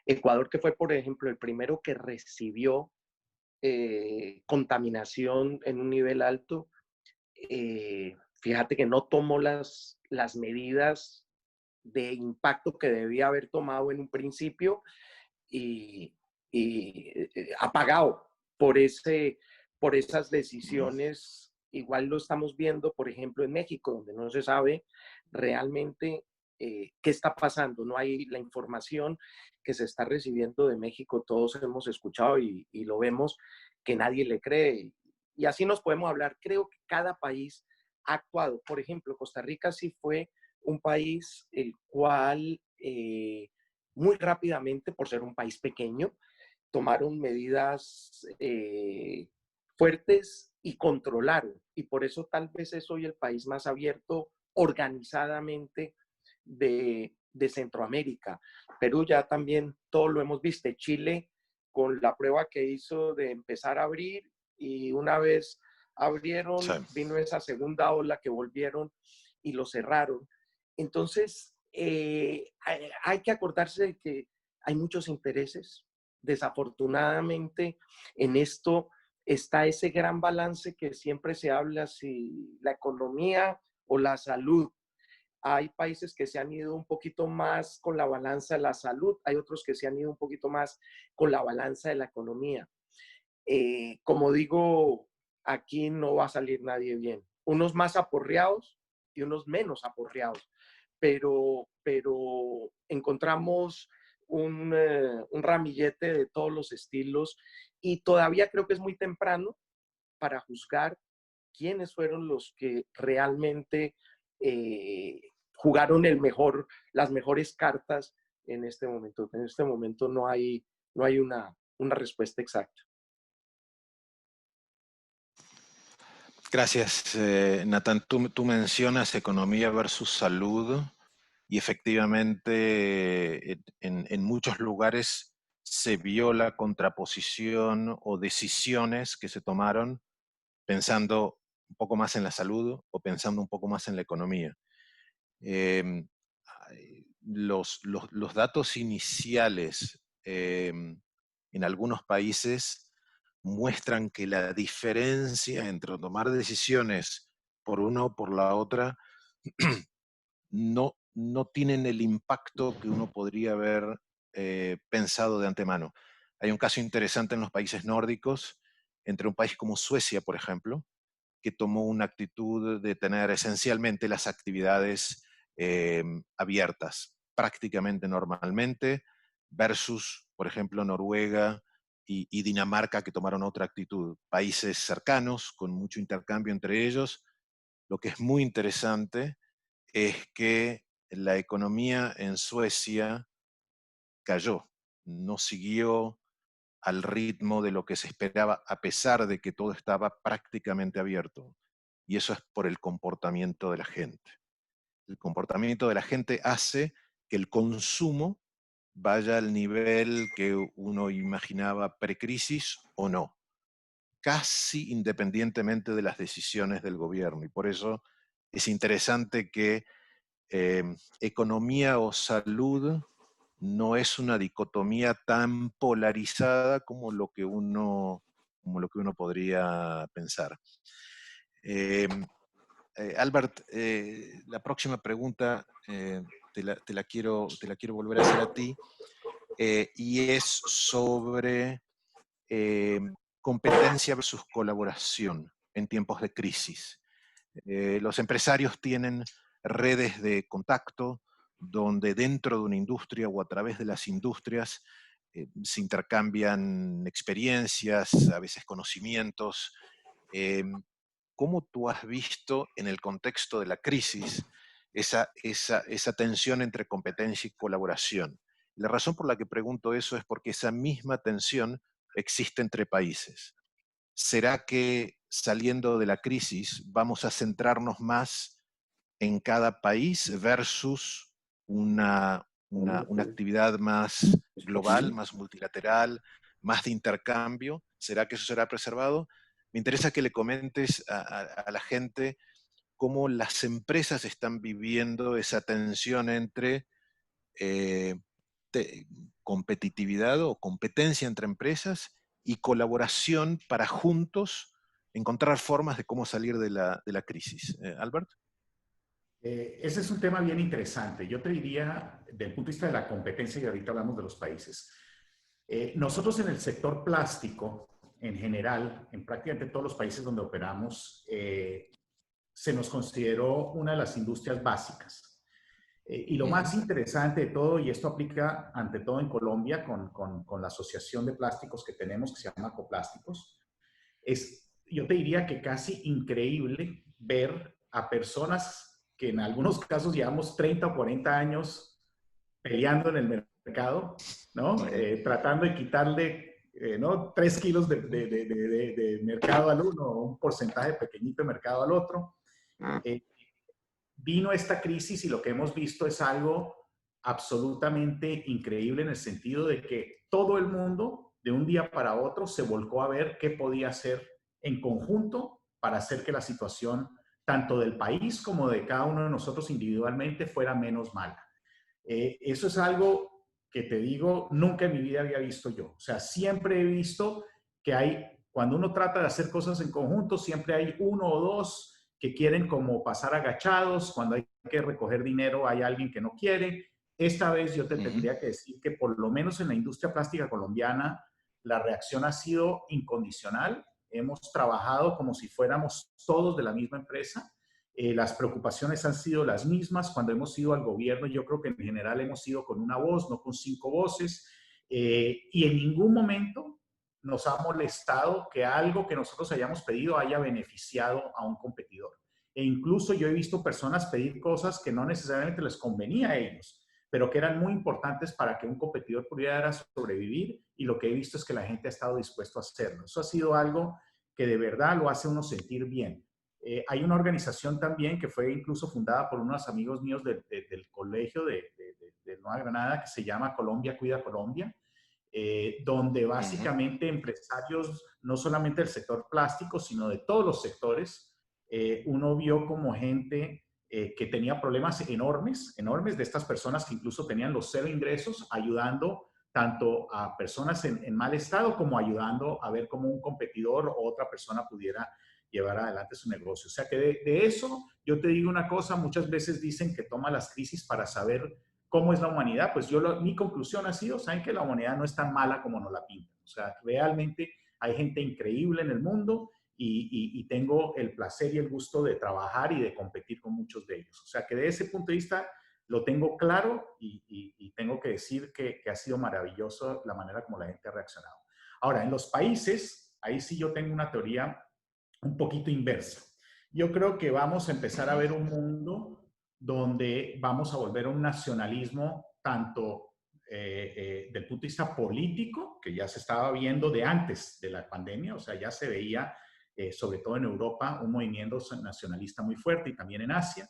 Speaker 6: Ecuador, que fue, por ejemplo, el primero que recibió contaminación en un nivel alto, fíjate que no tomó las medidas de impacto que debía haber tomado en un principio y apagado por esas decisiones. Igual lo estamos viendo, por ejemplo, en México, donde no se sabe realmente qué está pasando. No hay la información que se está recibiendo de México. Todos hemos escuchado y lo vemos que nadie le cree. Y así nos podemos hablar. Creo que cada país ha actuado. Por ejemplo, Costa Rica sí fue un país el cual muy rápidamente, por ser un país pequeño, tomaron medidas fuertes y controlaron. Y por eso tal vez es hoy el país más abierto organizadamente de Centroamérica. Perú ya también todo lo hemos visto. Chile con la prueba que hizo de empezar a abrir y una vez abrieron, sí, vino esa segunda ola que volvieron y lo cerraron. Entonces, hay que acordarse de que hay muchos intereses. Desafortunadamente, en esto está ese gran balance que siempre se habla, si la economía o la salud. Hay países que se han ido un poquito más con la balanza de la salud, hay otros que se han ido un poquito más con la balanza de la economía. Como digo, aquí no va a salir nadie bien. Unos más aporreados y unos menos aporreados. Pero encontramos un ramillete de todos los estilos y todavía creo que es muy temprano para juzgar quiénes fueron los que realmente jugaron las mejores cartas en este momento. En este momento no hay una respuesta exacta.
Speaker 3: Gracias, Natán. Tú mencionas economía versus salud y efectivamente en muchos lugares se vio la contraposición o decisiones que se tomaron pensando un poco más en la salud o pensando un poco más en la economía. Los datos iniciales en algunos países muestran que la diferencia entre tomar decisiones por una o por la otra no tienen el impacto que uno podría haber pensado de antemano. Hay un caso interesante en los países nórdicos, entre un país como Suecia, por ejemplo, que tomó una actitud de tener esencialmente las actividades abiertas, prácticamente normalmente, versus, por ejemplo, Noruega y Dinamarca, que tomaron otra actitud. Países cercanos, con mucho intercambio entre ellos. Lo que es muy interesante es que la economía en Suecia cayó, no siguió al ritmo de lo que se esperaba, a pesar de que todo estaba prácticamente abierto. Y eso es por el comportamiento de la gente. El comportamiento de la gente hace que el consumo vaya al nivel que uno imaginaba precrisis o no, casi independientemente de las decisiones del gobierno. Y por eso es interesante que economía o salud no es una dicotomía tan polarizada como lo que uno podría pensar. Albert, la próxima pregunta te la quiero volver a hacer a ti, y es sobre competencia versus colaboración en tiempos de crisis. Los empresarios tienen redes de contacto donde dentro de una industria o a través de las industrias se intercambian experiencias, a veces conocimientos. ¿Cómo tú has visto en el contexto de la crisis esa tensión entre competencia y colaboración? La razón por la que pregunto eso es porque esa misma tensión existe entre países. ¿Será que saliendo de la crisis vamos a centrarnos más en cada país versus una actividad más global, más multilateral, más de intercambio? ¿Será que eso será preservado? Me interesa que le comentes a la gente cómo las empresas están viviendo esa tensión entre eh, competitividad o competencia entre empresas y colaboración para juntos encontrar formas de cómo salir de la crisis. Albert.
Speaker 4: Ese es un tema bien interesante. Yo te diría, desde el punto de vista de la competencia, y ahorita hablamos de los países, nosotros en el sector plástico, en general, en prácticamente todos los países donde operamos, se nos consideró una de las industrias básicas. Y lo más interesante de todo, y esto aplica ante todo en Colombia con la asociación de plásticos que tenemos, que se llama Coplásticos, es, yo te diría que casi increíble ver a personas que en algunos casos llevamos 30 o 40 años peleando en el mercado, ¿no? Tratando de quitarle, ¿no? 3 kilos de mercado al uno, o un porcentaje pequeñito de mercado al otro. Vino esta crisis y lo que hemos visto es algo absolutamente increíble en el sentido de que todo el mundo de un día para otro se volcó a ver qué podía hacer en conjunto para hacer que la situación tanto del país como de cada uno de nosotros individualmente fuera menos mala. Eso es algo que te digo, nunca en mi vida había visto yo. O sea, siempre he visto que hay, cuando uno trata de hacer cosas en conjunto, siempre hay uno o dos que quieren como pasar agachados, cuando hay que recoger dinero hay alguien que no quiere. Esta vez yo te tendría que decir que por lo menos en la industria plástica colombiana la reacción ha sido incondicional. Hemos trabajado como si fuéramos todos de la misma empresa. Las preocupaciones han sido las mismas. Cuando hemos ido al gobierno, yo creo que en general hemos ido con una voz, no con 5 voces. Y en ningún momento nos ha molestado que algo que nosotros hayamos pedido haya beneficiado a un competidor. E incluso yo he visto personas pedir cosas que no necesariamente les convenía a ellos, pero que eran muy importantes para que un competidor pudiera sobrevivir, y lo que he visto es que la gente ha estado dispuesto a hacerlo. Eso ha sido algo que de verdad lo hace a uno sentir bien. Hay una organización también que fue incluso fundada por unos amigos míos del colegio de Nueva Granada, que se llama Colombia Cuida Colombia, donde básicamente empresarios, no solamente del sector plástico, sino de todos los sectores, uno vio como gente que tenía problemas enormes, enormes, de estas personas que incluso tenían los cero ingresos, ayudando tanto a personas en mal estado como ayudando a ver cómo un competidor o otra persona pudiera llevar adelante su negocio. O sea que de eso yo te digo una cosa, muchas veces dicen que toma las crisis para saber cómo es la humanidad. Pues mi conclusión ha sido, saben que la humanidad no es tan mala como nos la pintan. O sea, realmente hay gente increíble en el mundo y tengo el placer y el gusto de trabajar y de competir con muchos de ellos. O sea que de ese punto de vista lo tengo claro y tengo que decir que ha sido maravilloso la manera como la gente ha reaccionado. Ahora, en los países, ahí sí yo tengo una teoría un poquito inversa. Yo creo que vamos a empezar a ver un mundo donde vamos a volver a un nacionalismo tanto del punto de vista político, que ya se estaba viendo de antes de la pandemia, o sea, ya se veía, sobre todo en Europa, un movimiento nacionalista muy fuerte y también en Asia.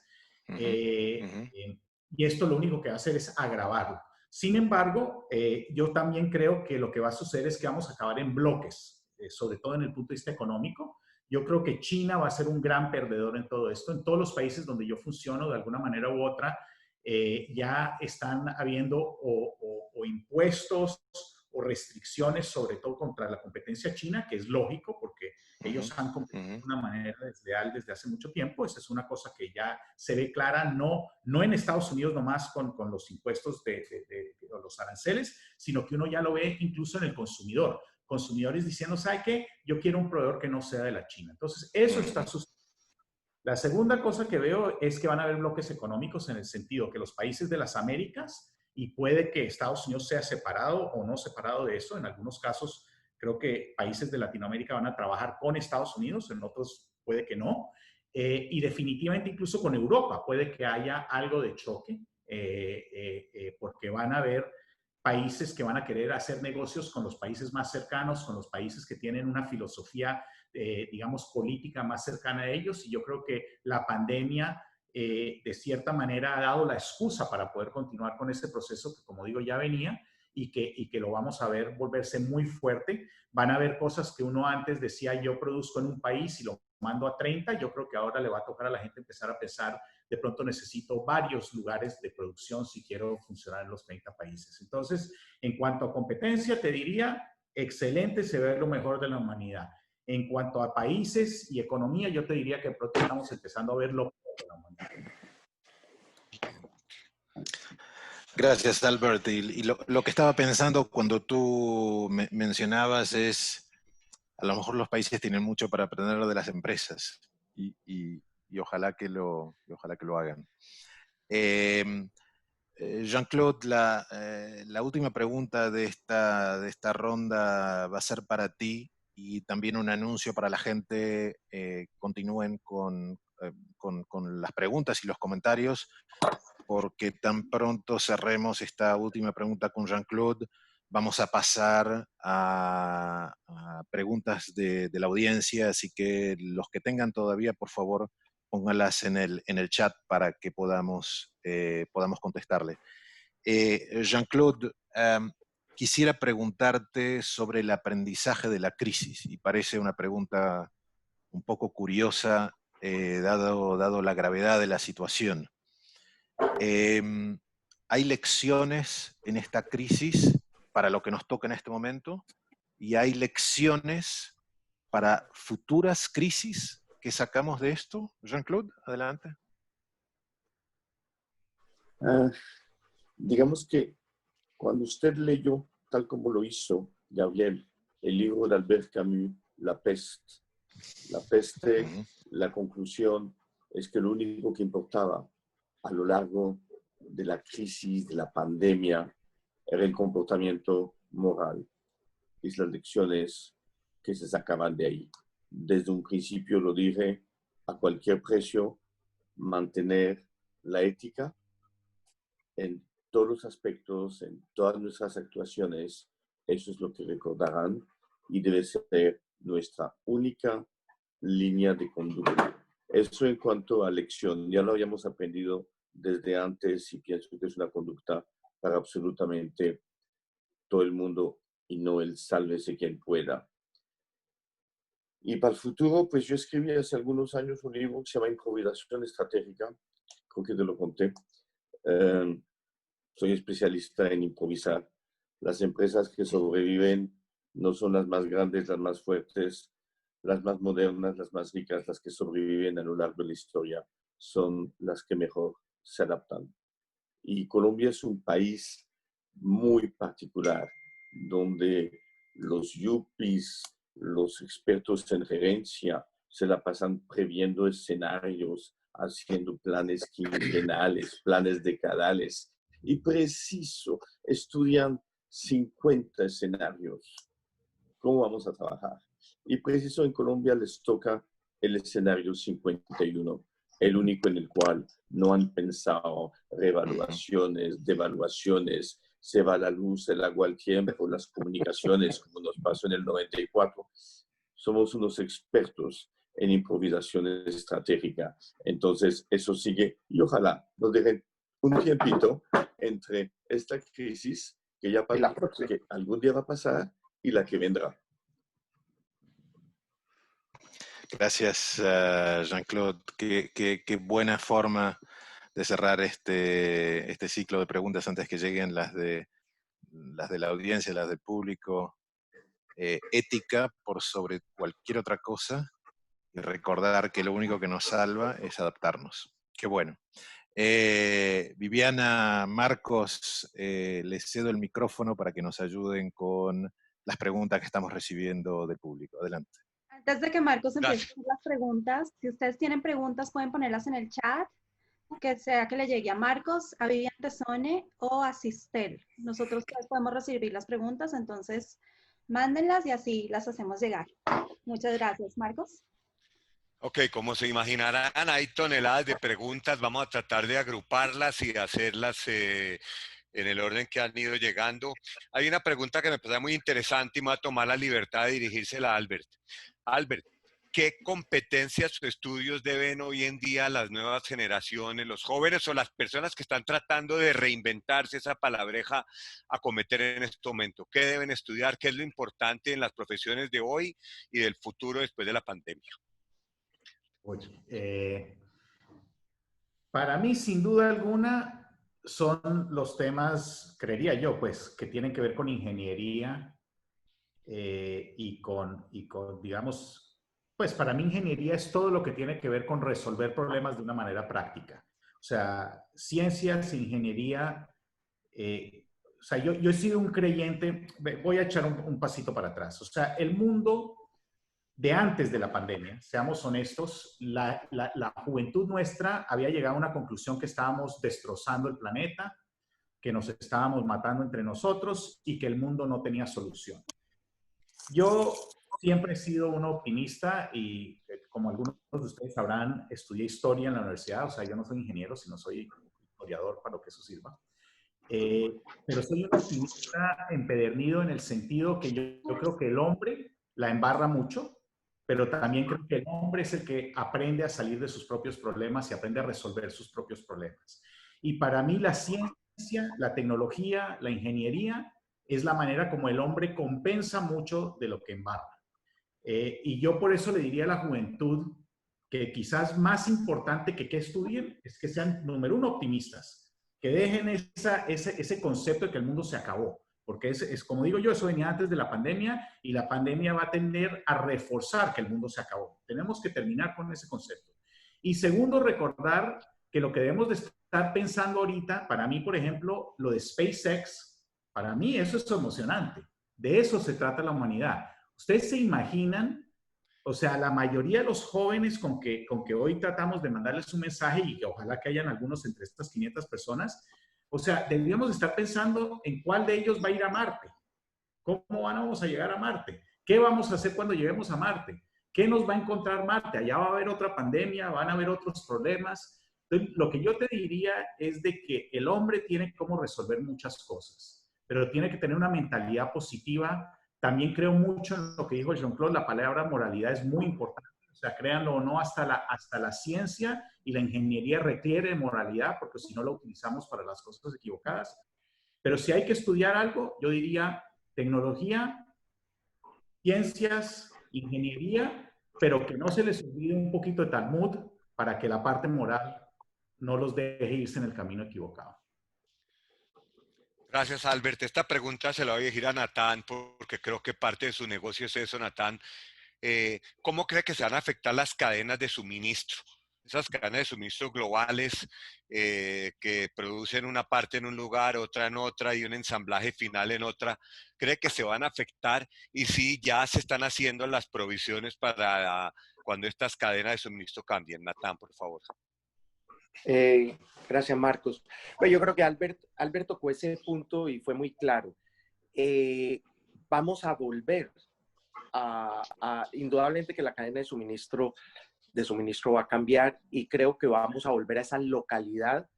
Speaker 4: Y esto lo único que va a hacer es agravarlo. Sin embargo, yo también creo que lo que va a suceder es que vamos a acabar en bloques, sobre todo en el punto de vista económico. Yo creo que China va a ser un gran perdedor en todo esto. En todos los países donde yo funciono, de alguna manera u otra, ya están habiendo o impuestos o restricciones, sobre todo contra la competencia china, que es lógico porque ellos han competido de una manera desleal desde hace mucho tiempo. Esa es una cosa que ya se ve clara, no en Estados Unidos nomás con los impuestos de los aranceles, sino que uno ya lo ve incluso en el consumidor. Consumidores diciendo, ¿sabe qué? Yo quiero un proveedor que no sea de la China. Entonces, eso está sucediendo. La segunda cosa que veo es que van a haber bloques económicos en el sentido que los países de las Américas, y puede que Estados Unidos sea separado o no separado de eso, en algunos casos creo que países de Latinoamérica van a trabajar con Estados Unidos, en otros puede que no, y definitivamente incluso con Europa puede que haya algo de choque, porque van a haber países que van a querer hacer negocios con los países más cercanos, con los países que tienen una filosofía, digamos, política más cercana a ellos. Y yo creo que la pandemia, de cierta manera, ha dado la excusa para poder continuar con este proceso que, como digo, ya venía y que lo vamos a ver volverse muy fuerte. Van a haber cosas que uno antes decía, yo produzco en un país y lo mando a 30. Yo creo que ahora le va a tocar a la gente empezar a pensar, de pronto necesito varios lugares de producción si quiero funcionar en los 30 países. Entonces, en cuanto a competencia, te diría, excelente, se ve lo mejor de la humanidad. En cuanto a países y economía, yo te diría que pronto estamos empezando a ver lo peor de la humanidad.
Speaker 3: Gracias, Albert. Y lo que estaba pensando cuando tú mencionabas es, a lo mejor los países tienen mucho para aprender de las empresas y ojalá que lo hagan. Jean-Claude, la última pregunta de esta ronda va a ser para ti y también un anuncio para la gente. Continúen con las preguntas y los comentarios, porque tan pronto cerremos esta última pregunta con Jean-Claude, vamos a pasar a preguntas de la audiencia, así que los que tengan todavía, por favor, pónganlas en el chat para que podamos contestarle. Jean-Claude, quisiera preguntarte sobre el aprendizaje de la crisis, y parece una pregunta un poco curiosa, dado la gravedad de la situación. ¿Hay lecciones en esta crisis para lo que nos toca en este momento? ¿Y hay lecciones para futuras crisis que sacamos de esto? Jean-Claude, adelante.
Speaker 5: Digamos que cuando usted leyó, tal como lo hizo Gabriel, el libro de Albert Camus, La peste, la conclusión es que lo único que importaba a lo largo de la crisis, de la pandemia, era el comportamiento moral y las lecciones que se sacaban de ahí. Desde un principio lo dije, a cualquier precio, mantener la ética en todos los aspectos, en todas nuestras actuaciones. Eso es lo que recordarán y debe ser nuestra única línea de conducta. Eso en cuanto a lección, ya lo habíamos aprendido desde antes y pienso que es una conducta para absolutamente todo el mundo y no el sálvese quien pueda. Y para el futuro, pues yo escribí hace algunos años un libro que se llama Improvisación Estratégica, creo que te lo conté. Soy especialista en improvisar. Las empresas que sobreviven no son las más grandes, las más fuertes, las más modernas, las más ricas. Las que sobreviven a lo largo de la historia son las que mejor se adaptan. Y Colombia es un país muy particular, donde los yuppies, los expertos en gerencia, se la pasan previendo escenarios, haciendo planes quinquenales, planes decadales, y preciso, estudian 50 escenarios. ¿Cómo vamos a trabajar? Y preciso en Colombia les toca el escenario 51, el único en el cual no han pensado revaluaciones, devaluaciones, se va la luz, el agua, el tiempo, las comunicaciones, como nos pasó en el 94. Somos unos expertos en improvisación estratégica. Entonces, eso sigue y ojalá nos dejen un tiempito entre esta crisis que ya pasó, que algún día va a pasar, y la que vendrá.
Speaker 3: Gracias, Jean-Claude. Qué buena forma de cerrar este ciclo de preguntas antes que lleguen las de la audiencia, las del público. Ética por sobre cualquier otra cosa y recordar que lo único que nos salva es adaptarnos. Qué bueno. Viviana, Marcos, les cedo el micrófono para que nos ayuden con las preguntas que estamos recibiendo del público. Adelante.
Speaker 1: Antes de que Marcos empiece con las preguntas, si ustedes tienen preguntas pueden ponerlas en el chat, que sea que le llegue a Marcos, a Vivian Tesone o a Sistel. Nosotros pues podemos recibir las preguntas, entonces mándenlas y así las hacemos llegar. Muchas gracias, Marcos.
Speaker 2: Ok, como se imaginarán, hay toneladas de preguntas. Vamos a tratar de agruparlas y hacerlas en el orden que han ido llegando. Hay una pregunta que me parece muy interesante y me va a tomar la libertad de dirigírsela a Albert. Albert, ¿qué competencias o estudios deben hoy en día las nuevas generaciones, los jóvenes o las personas que están tratando de reinventarse, esa palabreja, acometer en este momento? ¿Qué deben estudiar? ¿Qué es lo importante en las profesiones de hoy y del futuro después de la pandemia?
Speaker 4: Para mí, sin duda alguna, son los temas, creería yo, pues, que tienen que ver con ingeniería y con, digamos, pues para mí ingeniería es todo lo que tiene que ver con resolver problemas de una manera práctica. O sea, ciencias, ingeniería, o sea, yo he sido un creyente, voy a echar un pasito para atrás. O sea, el mundo de antes de la pandemia, seamos honestos, la juventud nuestra había llegado a una conclusión que estábamos destrozando el planeta, que nos estábamos matando entre nosotros y que el mundo no tenía solución. Yo siempre he sido un optimista y, como algunos de ustedes sabrán, estudié historia en la universidad. O sea, yo no soy ingeniero, sino soy historiador, para lo que eso sirva. Pero soy un optimista empedernido en el sentido que yo creo que el hombre la embarra mucho, pero también creo que el hombre es el que aprende a salir de sus propios problemas y aprende a resolver sus propios problemas. Y para mí la ciencia, la tecnología, la ingeniería es la manera como el hombre compensa mucho de lo que embarra. Y yo por eso le diría a la juventud que quizás más importante que estudien es que sean, número uno, optimistas, que dejen ese concepto de que el mundo se acabó. Porque es como digo yo, eso venía antes de la pandemia y la pandemia va a tender a reforzar que el mundo se acabó. Tenemos que terminar con ese concepto. Y segundo, recordar que lo que debemos de estar pensando ahorita, para mí, por ejemplo, lo de SpaceX, para mí eso es emocionante. De eso se trata la humanidad. ¿Ustedes se imaginan? O sea, la mayoría de los jóvenes con que hoy tratamos de mandarles un mensaje y que ojalá que hayan algunos entre estas 500 personas, o sea, deberíamos estar pensando en cuál de ellos va a ir a Marte. ¿Cómo vamos a llegar a Marte? ¿Qué vamos a hacer cuando lleguemos a Marte? ¿Qué nos va a encontrar Marte? Allá va a haber otra pandemia, van a haber otros problemas. Entonces, lo que yo te diría es de que el hombre tiene cómo resolver muchas cosas, pero tiene que tener una mentalidad positiva. También creo mucho en lo que dijo Jean-Claude, la palabra moralidad es muy importante. O sea, créanlo o no, hasta la ciencia y la ingeniería requiere moralidad, porque si no la utilizamos para las cosas equivocadas. Pero si hay que estudiar algo, yo diría tecnología, ciencias, ingeniería, pero que no se les olvide un poquito de Talmud para que la parte moral no los deje irse en el camino equivocado.
Speaker 2: Gracias, Albert. Esta pregunta se la voy a dirigir a Natán porque creo que parte de su negocio es eso, Natán. ¿Cómo cree que se van a afectar las cadenas de suministro? Esas cadenas de suministro globales que producen una parte en un lugar, otra en otra y un ensamblaje final en otra, ¿cree que se van a afectar? Y si ya se están haciendo las provisiones para cuando estas cadenas de suministro cambien. Natán, por favor.
Speaker 6: Gracias, Marcos. Pues yo creo que Albert tocó ese punto y fue muy claro. Vamos a volver indudablemente que la cadena de suministro va a cambiar y creo que vamos a volver a esa localidad,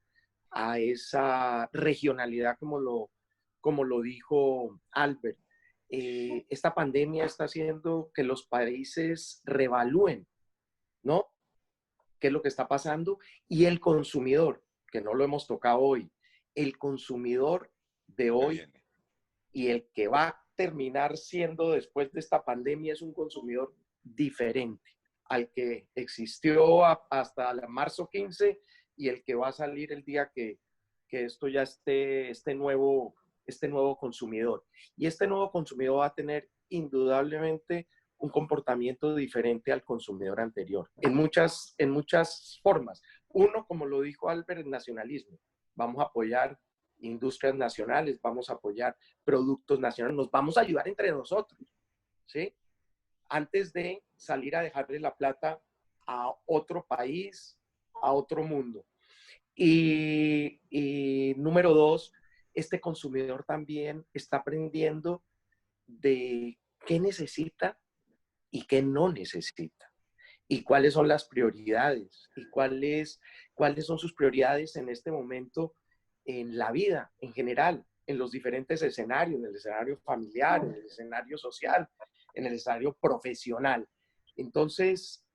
Speaker 6: a esa regionalidad como lo dijo Albert. Esta pandemia está haciendo que los países reevalúen, ¿no? ¿Qué es lo que está pasando? Y el consumidor, que no lo hemos tocado hoy, el consumidor de hoy y el que va a terminar siendo después de esta pandemia es un consumidor diferente al que existió hasta marzo 15 y el que va a salir el día que esto ya esté, este nuevo consumidor. Y este nuevo consumidor va a tener indudablemente un comportamiento diferente al consumidor anterior, en muchas formas. Uno, como lo dijo Albert, el nacionalismo. Vamos a apoyar industrias nacionales, vamos a apoyar productos nacionales, nos vamos a ayudar entre nosotros, ¿sí? Antes de salir a dejarle la plata a otro país, a otro mundo. Y número dos, este consumidor también está aprendiendo de qué necesita y qué no necesita. Y cuáles son las prioridades y cuáles son sus prioridades en este momento en la vida en general, en los diferentes escenarios, en el escenario familiar, en el escenario social, en el escenario profesional. Entonces,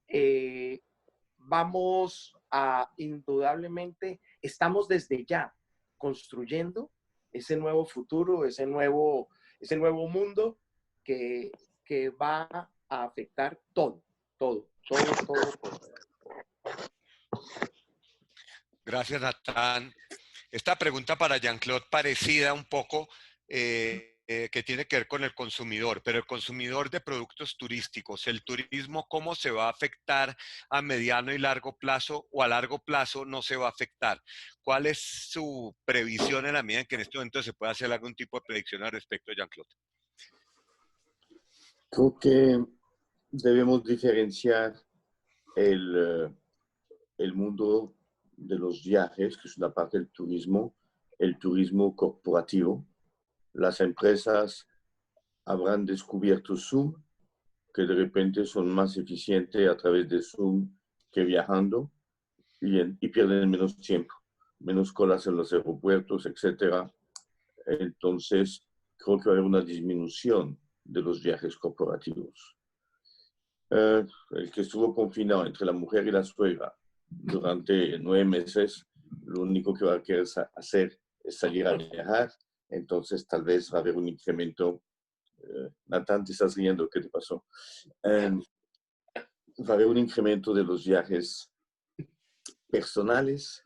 Speaker 6: vamos a indudablemente, estamos desde ya construyendo ese nuevo futuro, ese nuevo mundo que va a afectar todo.
Speaker 2: Gracias, Natán. Esta pregunta para Jean-Claude parecida un poco, que tiene que ver con el consumidor, pero el consumidor de productos turísticos, el turismo, ¿cómo se va a afectar a mediano y largo plazo o a largo plazo no se va a afectar? ¿Cuál es su previsión en la medida en que en este momento se puede hacer algún tipo de predicción al respecto, Jean-Claude?
Speaker 5: Creo que debemos diferenciar el mundo de los viajes, que es una parte del turismo, el turismo corporativo. Las empresas habrán descubierto Zoom, que de repente son más eficientes a través de Zoom que viajando y pierden menos tiempo, menos colas en los aeropuertos, etc. Entonces, creo que va a haber una disminución de los viajes corporativos. El que estuvo confinado entre la mujer y la suegra durante 9 meses, lo único que va a querer hacer es salir a viajar. Entonces, tal vez va a haber un incremento. Natán, te estás riendo, ¿qué te pasó? Va a haber un incremento de los viajes personales.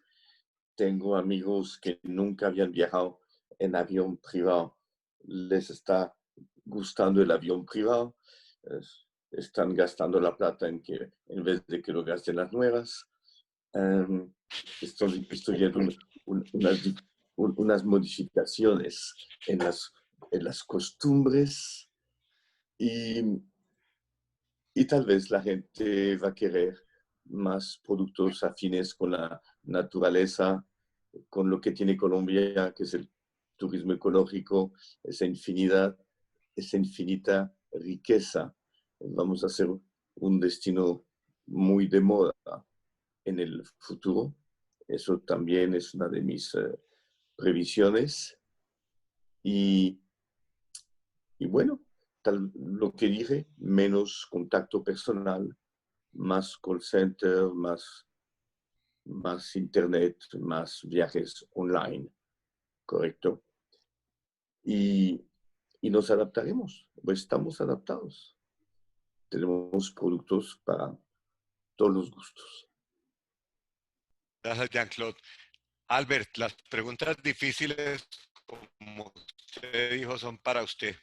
Speaker 5: Tengo amigos que nunca habían viajado en avión privado. Les está gustando el avión privado. Están gastando la plata en vez de que lo gasten las nuevas. Estoy viendo unas modificaciones en las costumbres y tal vez la gente va a querer más productos afines con la naturaleza, con lo que tiene Colombia, que es el turismo ecológico, esa infinita riqueza. Vamos a ser un destino muy de moda en el futuro. Eso también es una de mis previsiones. Y bueno, lo que dije, menos contacto personal, más call center, más internet, más viajes online, ¿correcto? Y y nos adaptaremos, pues estamos adaptados. Tenemos productos para todos los gustos.
Speaker 2: Gracias, Jean-Claude. Albert, las preguntas difíciles, como usted dijo, son para usted.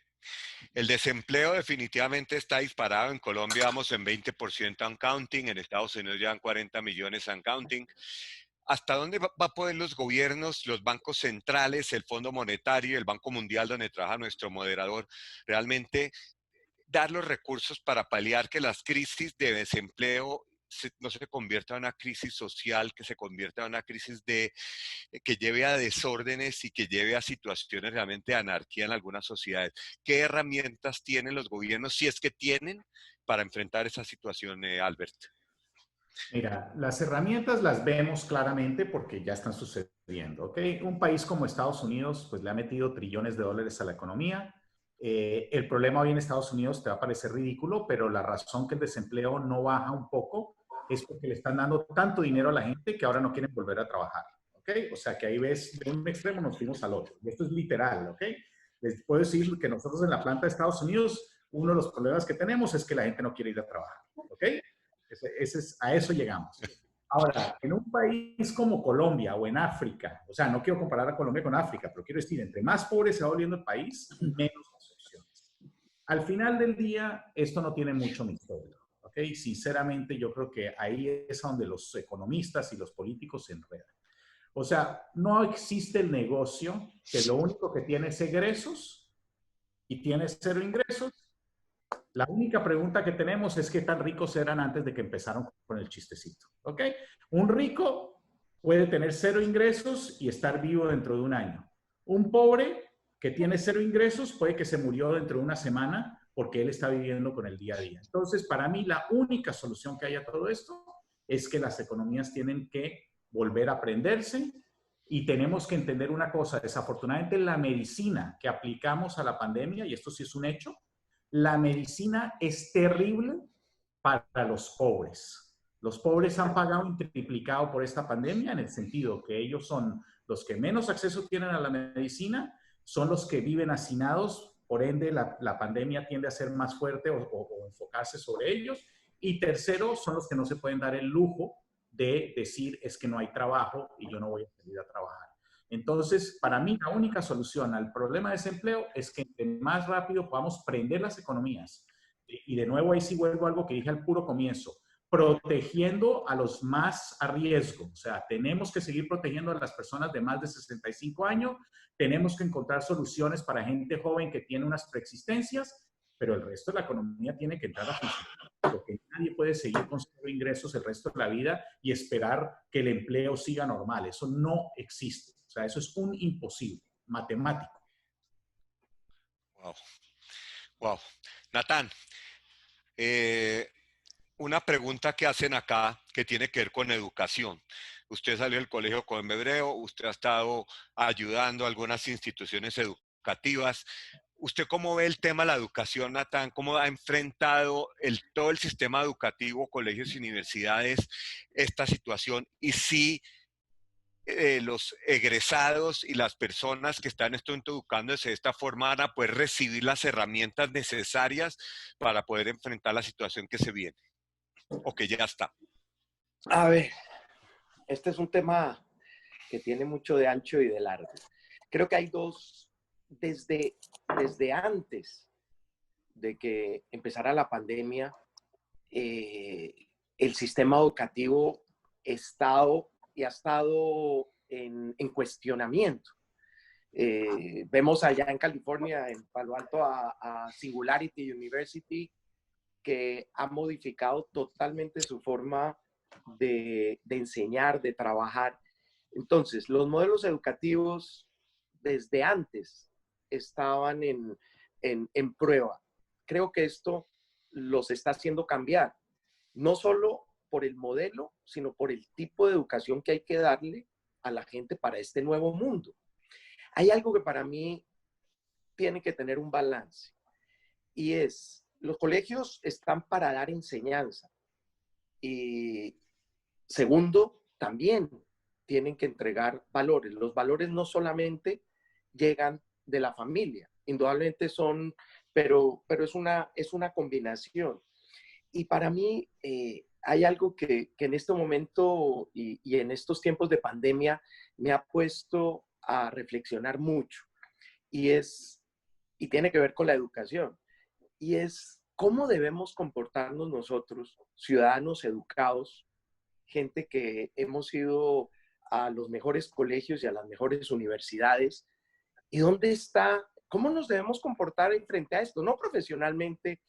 Speaker 2: El desempleo definitivamente está disparado. En Colombia vamos en 20% and counting, en Estados Unidos llevan 40 millones and counting. ¿Hasta dónde va a poder los gobiernos, los bancos centrales, el Fondo Monetario, el Banco Mundial, donde trabaja nuestro moderador, realmente dar los recursos para paliar que las crisis de desempleo no se convierta en una crisis social, que se convierta en una crisis que lleve a desórdenes y que lleve a situaciones realmente de anarquía en algunas sociedades? ¿Qué herramientas tienen los gobiernos, si es que tienen, para enfrentar esa situación, Albert?
Speaker 4: Mira, las herramientas las vemos claramente porque ya están sucediendo, ¿ok? Un país como Estados Unidos, pues le ha metido trillones de dólares a la economía. El problema hoy en Estados Unidos te va a parecer ridículo, pero la razón que el desempleo no baja un poco es porque le están dando tanto dinero a la gente que ahora no quieren volver a trabajar, ¿ok? O sea que ahí ves, de un extremo nos fuimos al otro. Y esto es literal, ¿ok? Les puedo decir que nosotros en la planta de Estados Unidos, uno de los problemas que tenemos es que la gente no quiere ir a trabajar, ¿ok? A eso llegamos. Ahora, en un país como Colombia o en África, o sea, no quiero comparar a Colombia con África, pero quiero decir, entre más pobre se va volviendo el país, menos opciones. Al final del día, esto no tiene mucho misterio, ¿ok? Sinceramente, yo creo que ahí es donde los economistas y los políticos se enredan. O sea, no existe el negocio que lo único que tiene es egresos y tiene cero ingresos. La única pregunta que tenemos es qué tan ricos eran antes de que empezaron con el chistecito, ¿ok? Un rico puede tener cero ingresos y estar vivo dentro de un año. Un pobre que tiene cero ingresos puede que se murió dentro de una semana porque él está viviendo con el día a día. Entonces, para mí, la única solución que hay a todo esto es que las economías tienen que volver a aprenderse y tenemos que entender una cosa. Desafortunadamente, la medicina que aplicamos a la pandemia, y esto sí es un hecho, la medicina es terrible para los pobres. Los pobres han pagado un triplicado por esta pandemia en el sentido que ellos son los que menos acceso tienen a la medicina, son los que viven hacinados, por ende la pandemia tiende a ser más fuerte o enfocarse sobre ellos. Y tercero, son los que no se pueden dar el lujo de decir es que no hay trabajo y yo no voy a salir a trabajar. Entonces, para mí, la única solución al problema de desempleo es que más rápido podamos prender las economías. Y de nuevo, ahí sí vuelvo a algo que dije al puro comienzo, protegiendo a los más a riesgo. O sea, tenemos que seguir protegiendo a las personas de más de 65 años, tenemos que encontrar soluciones para gente joven que tiene unas preexistencias, pero el resto de la economía tiene que entrar a funcionar, porque nadie puede seguir con cero ingresos el resto de la vida y esperar que el empleo siga normal. Eso no existe. O sea, eso es un imposible, matemático.
Speaker 2: Wow. Wow. Natán, una pregunta que hacen acá que tiene que ver con educación. Usted salió del colegio Coelho Hebreo, usted ha estado ayudando a algunas instituciones educativas. ¿Usted cómo ve el tema de la educación, Natán? ¿Cómo ha enfrentado todo el sistema educativo, colegios y universidades, esta situación? Y si los egresados y las personas que están educándose de esta forma van a poder recibir las herramientas necesarias para poder enfrentar la situación que se viene o que ya está.
Speaker 6: A ver, este es un tema que tiene mucho de ancho y de largo. Creo que hay dos, desde antes de que empezara la pandemia, el sistema educativo ha estado en cuestionamiento. Vemos allá en California, en Palo Alto, a Singularity University, que ha modificado totalmente su forma de enseñar, de trabajar. Entonces, los modelos educativos desde antes estaban en prueba. Creo que esto los está haciendo cambiar, no solo por el modelo, sino por el tipo de educación que hay que darle a la gente para este nuevo mundo. Hay algo que para mí tiene que tener un balance, y es, los colegios están para dar enseñanza, y segundo, también tienen que entregar valores. Los valores no solamente llegan de la familia, indudablemente son, pero es una combinación. Y para mí hay algo que en este momento y en estos tiempos de pandemia me ha puesto a reflexionar mucho y tiene que ver con la educación, y es cómo debemos comportarnos nosotros, ciudadanos educados, gente que hemos ido a los mejores colegios y a las mejores universidades, y dónde está, cómo nos debemos comportar en frente a esto, no profesionalmente,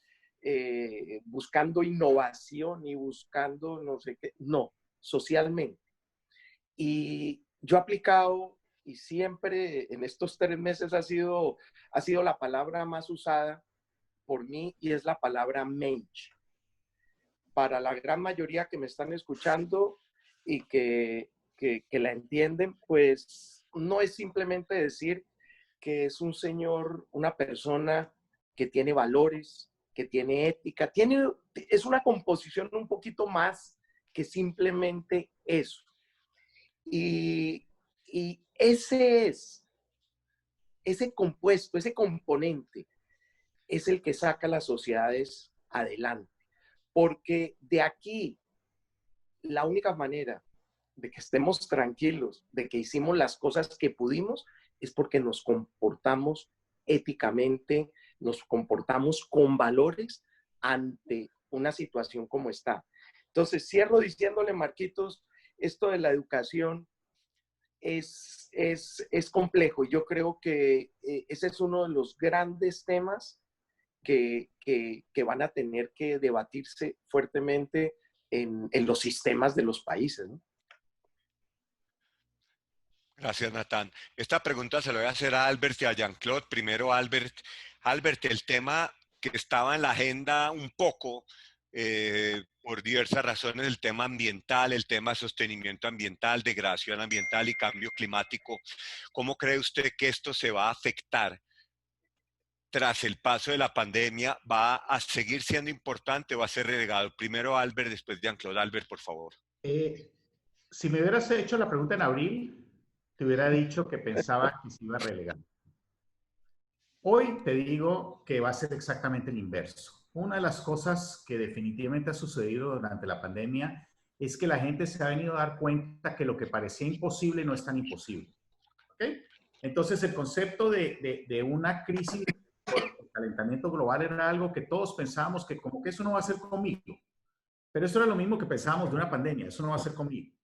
Speaker 6: buscando innovación y buscando no sé qué, no, socialmente. Y yo he aplicado, y siempre en estos 3 meses ha sido la palabra más usada por mí, y es la palabra mensch. Para la gran mayoría que me están escuchando y que la entienden, pues no es simplemente decir que es un señor, una persona que tiene valores, que tiene ética, es una composición un poquito más que simplemente eso. Y ese compuesto, ese componente, es el que saca las sociedades adelante. Porque de aquí, la única manera de que estemos tranquilos, de que hicimos las cosas que pudimos, es porque nos comportamos éticamente, nos comportamos con valores ante una situación como esta. Entonces, cierro diciéndole, Marquitos, esto de la educación es complejo. Yo creo que ese es uno de los grandes temas que van a tener que debatirse fuertemente en los sistemas de los países, ¿no?
Speaker 2: Gracias, Natán. Esta pregunta se la voy a hacer a Albert y a Jean-Claude. Primero, Albert. Albert, el tema que estaba en la agenda un poco, por diversas razones, el tema ambiental, el tema de sostenimiento ambiental, degradación ambiental y cambio climático. ¿Cómo cree usted que esto se va a afectar tras el paso de la pandemia? ¿Va a seguir siendo importante o va a ser relegado? Primero Albert, después Jean-Claude. Albert, por favor.
Speaker 4: Si me hubieras hecho la pregunta en abril, te hubiera dicho que pensaba que se iba a relegar. Hoy te digo que va a ser exactamente el inverso. Una de las cosas que definitivamente ha sucedido durante la pandemia es que la gente se ha venido a dar cuenta que lo que parecía imposible no es tan imposible. ¿Okay? Entonces, el concepto de una crisis por calentamiento global era algo que todos pensábamos que como que eso no va a ser conmigo. Pero eso era lo mismo que pensábamos de una pandemia, eso no va a ser conmigo.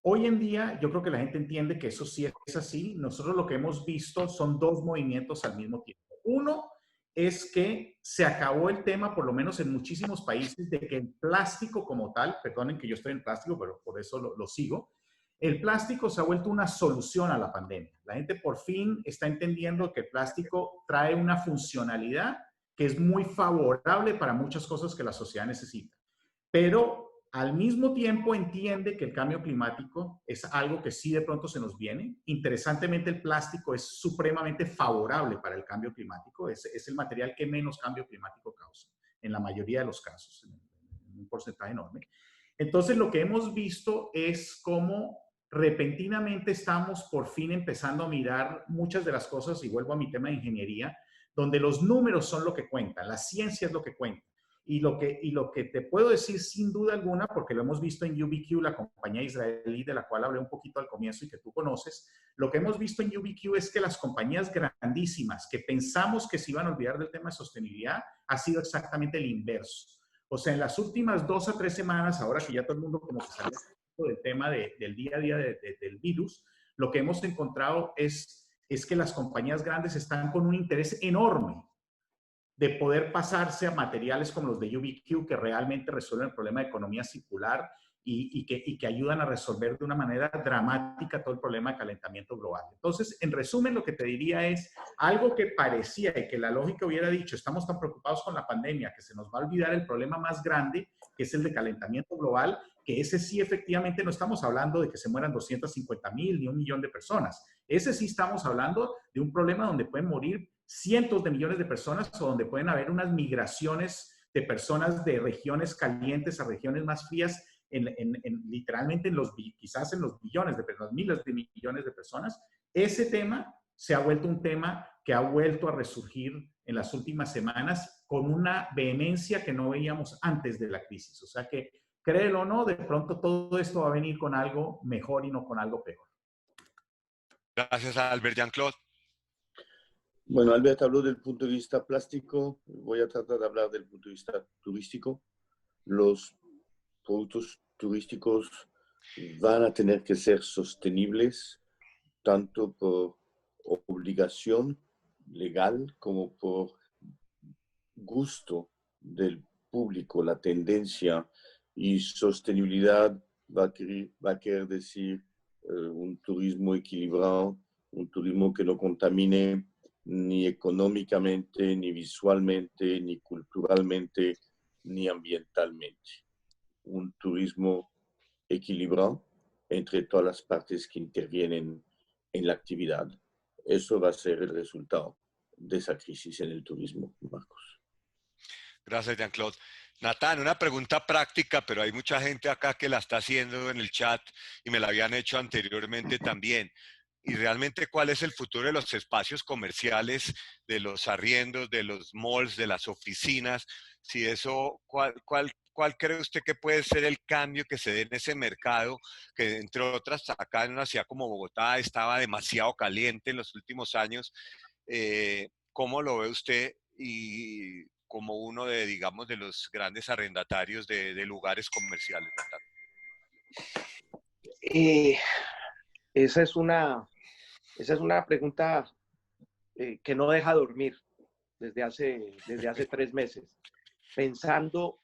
Speaker 4: Hoy en día, yo creo que la gente entiende que eso sí es así. Nosotros lo que hemos visto son dos movimientos al mismo tiempo. Uno es que se acabó el tema, por lo menos en muchísimos países, de que el plástico como tal, perdonen que yo estoy en plástico, pero por eso lo sigo, el plástico se ha vuelto una solución a la pandemia. La gente por fin está entendiendo que el plástico trae una funcionalidad que es muy favorable para muchas cosas que la sociedad necesita. Pero al mismo tiempo entiende que el cambio climático es algo que sí de pronto se nos viene. Interesantemente, el plástico es supremamente favorable para el cambio climático. Es el material que menos cambio climático causa, en la mayoría de los casos, en un porcentaje enorme. Entonces, lo que hemos visto es cómo repentinamente estamos por fin empezando a mirar muchas de las cosas, y vuelvo a mi tema de ingeniería, donde los números son lo que cuentan, la ciencia es lo que cuenta. Y lo que te puedo decir sin duda alguna, porque lo hemos visto en UBQ, la compañía israelí de la cual hablé un poquito al comienzo y que tú conoces, lo que hemos visto en UBQ es que las compañías grandísimas que pensamos que se iban a olvidar del tema de sostenibilidad, ha sido exactamente el inverso. O sea, en las últimas 2 a 3 semanas, ahora que ya todo el mundo como que salió del tema del día a día del virus, lo que hemos encontrado es que las compañías grandes están con un interés enorme de poder pasarse a materiales como los de UBQ que realmente resuelven el problema de economía circular y que ayudan a resolver de una manera dramática todo el problema de calentamiento global. Entonces, en resumen, lo que te diría es algo que parecía y que la lógica hubiera dicho, estamos tan preocupados con la pandemia que se nos va a olvidar el problema más grande, que es el de calentamiento global, que ese sí efectivamente no estamos hablando de que se mueran 250,000 ni 1 millón de personas. Ese sí estamos hablando de un problema donde pueden morir cientos de millones de personas o donde pueden haber unas migraciones de personas de regiones calientes a regiones más frías, literalmente quizás en los billones de personas, miles de millones de personas. Ese tema se ha vuelto un tema que ha vuelto a resurgir en las últimas semanas con una vehemencia que no veíamos antes de la crisis. O sea que, créelo o no, de pronto todo esto va a venir con algo mejor y no con algo peor.
Speaker 2: Gracias a Albert. Jean-Claude.
Speaker 5: Bueno, Albert habló del punto de vista plástico, voy a tratar de hablar del punto de vista turístico. Los productos turísticos van a tener que ser sostenibles, tanto por obligación legal como por gusto del público. La tendencia y sostenibilidad va a querer decir un turismo equilibrado, un turismo que no contamine ni económicamente, ni visualmente, ni culturalmente, ni ambientalmente. Un turismo equilibrado entre todas las partes que intervienen en la actividad. Eso va a ser el resultado de esa crisis en el turismo, Marcos.
Speaker 2: Gracias, Jean-Claude. Natán, una pregunta práctica, pero hay mucha gente acá que la está haciendo en el chat y me la habían hecho anteriormente también. Y realmente, ¿cuál es el futuro de los espacios comerciales, de los arriendos, de los malls, de las oficinas? Si eso, ¿cuál cree usted que puede ser el cambio que se dé en ese mercado, que entre otras acá en una ciudad como Bogotá estaba demasiado caliente en los últimos años? ¿Cómo lo ve usted y como uno de, digamos, de los grandes arrendatarios de lugares comerciales, Natán?
Speaker 6: Esa es una pregunta que no deja dormir desde hace 3 meses, pensando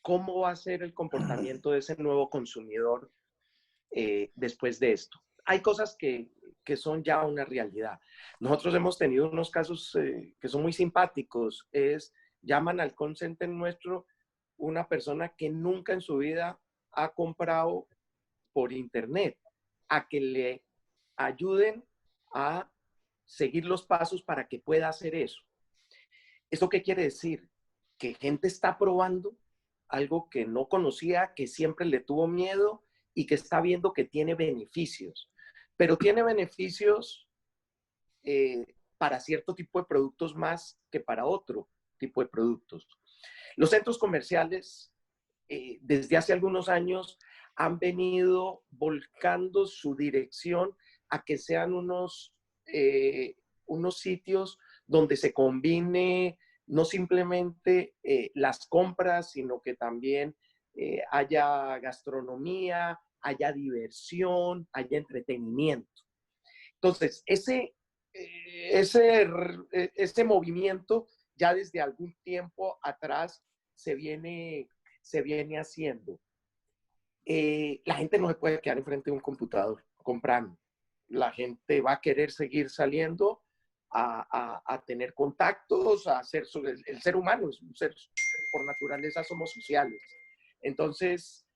Speaker 6: cómo va a ser el comportamiento de ese nuevo consumidor después de esto. Hay cosas que son ya una realidad. Nosotros hemos tenido unos casos que son muy simpáticos. Llaman al call center nuestro una persona que nunca en su vida ha comprado por internet, a que le ayuden a seguir los pasos para que pueda hacer eso. ¿Esto qué quiere decir? Que gente está probando algo que no conocía, que siempre le tuvo miedo y que está viendo que tiene beneficios. Pero tiene beneficios para cierto tipo de productos más que para otro tipo de productos. Los centros comerciales, desde hace algunos años, han venido volcando su dirección a que sean unos sitios donde se combine no simplemente las compras, sino que también haya gastronomía, haya diversión, haya entretenimiento. Entonces, ese movimiento ya desde algún tiempo atrás se viene haciendo. La gente no se puede quedar enfrente de un computador comprando. La gente va a querer seguir saliendo a tener contactos, a ser, el ser humano es un ser, por naturaleza somos sociales. Entonces,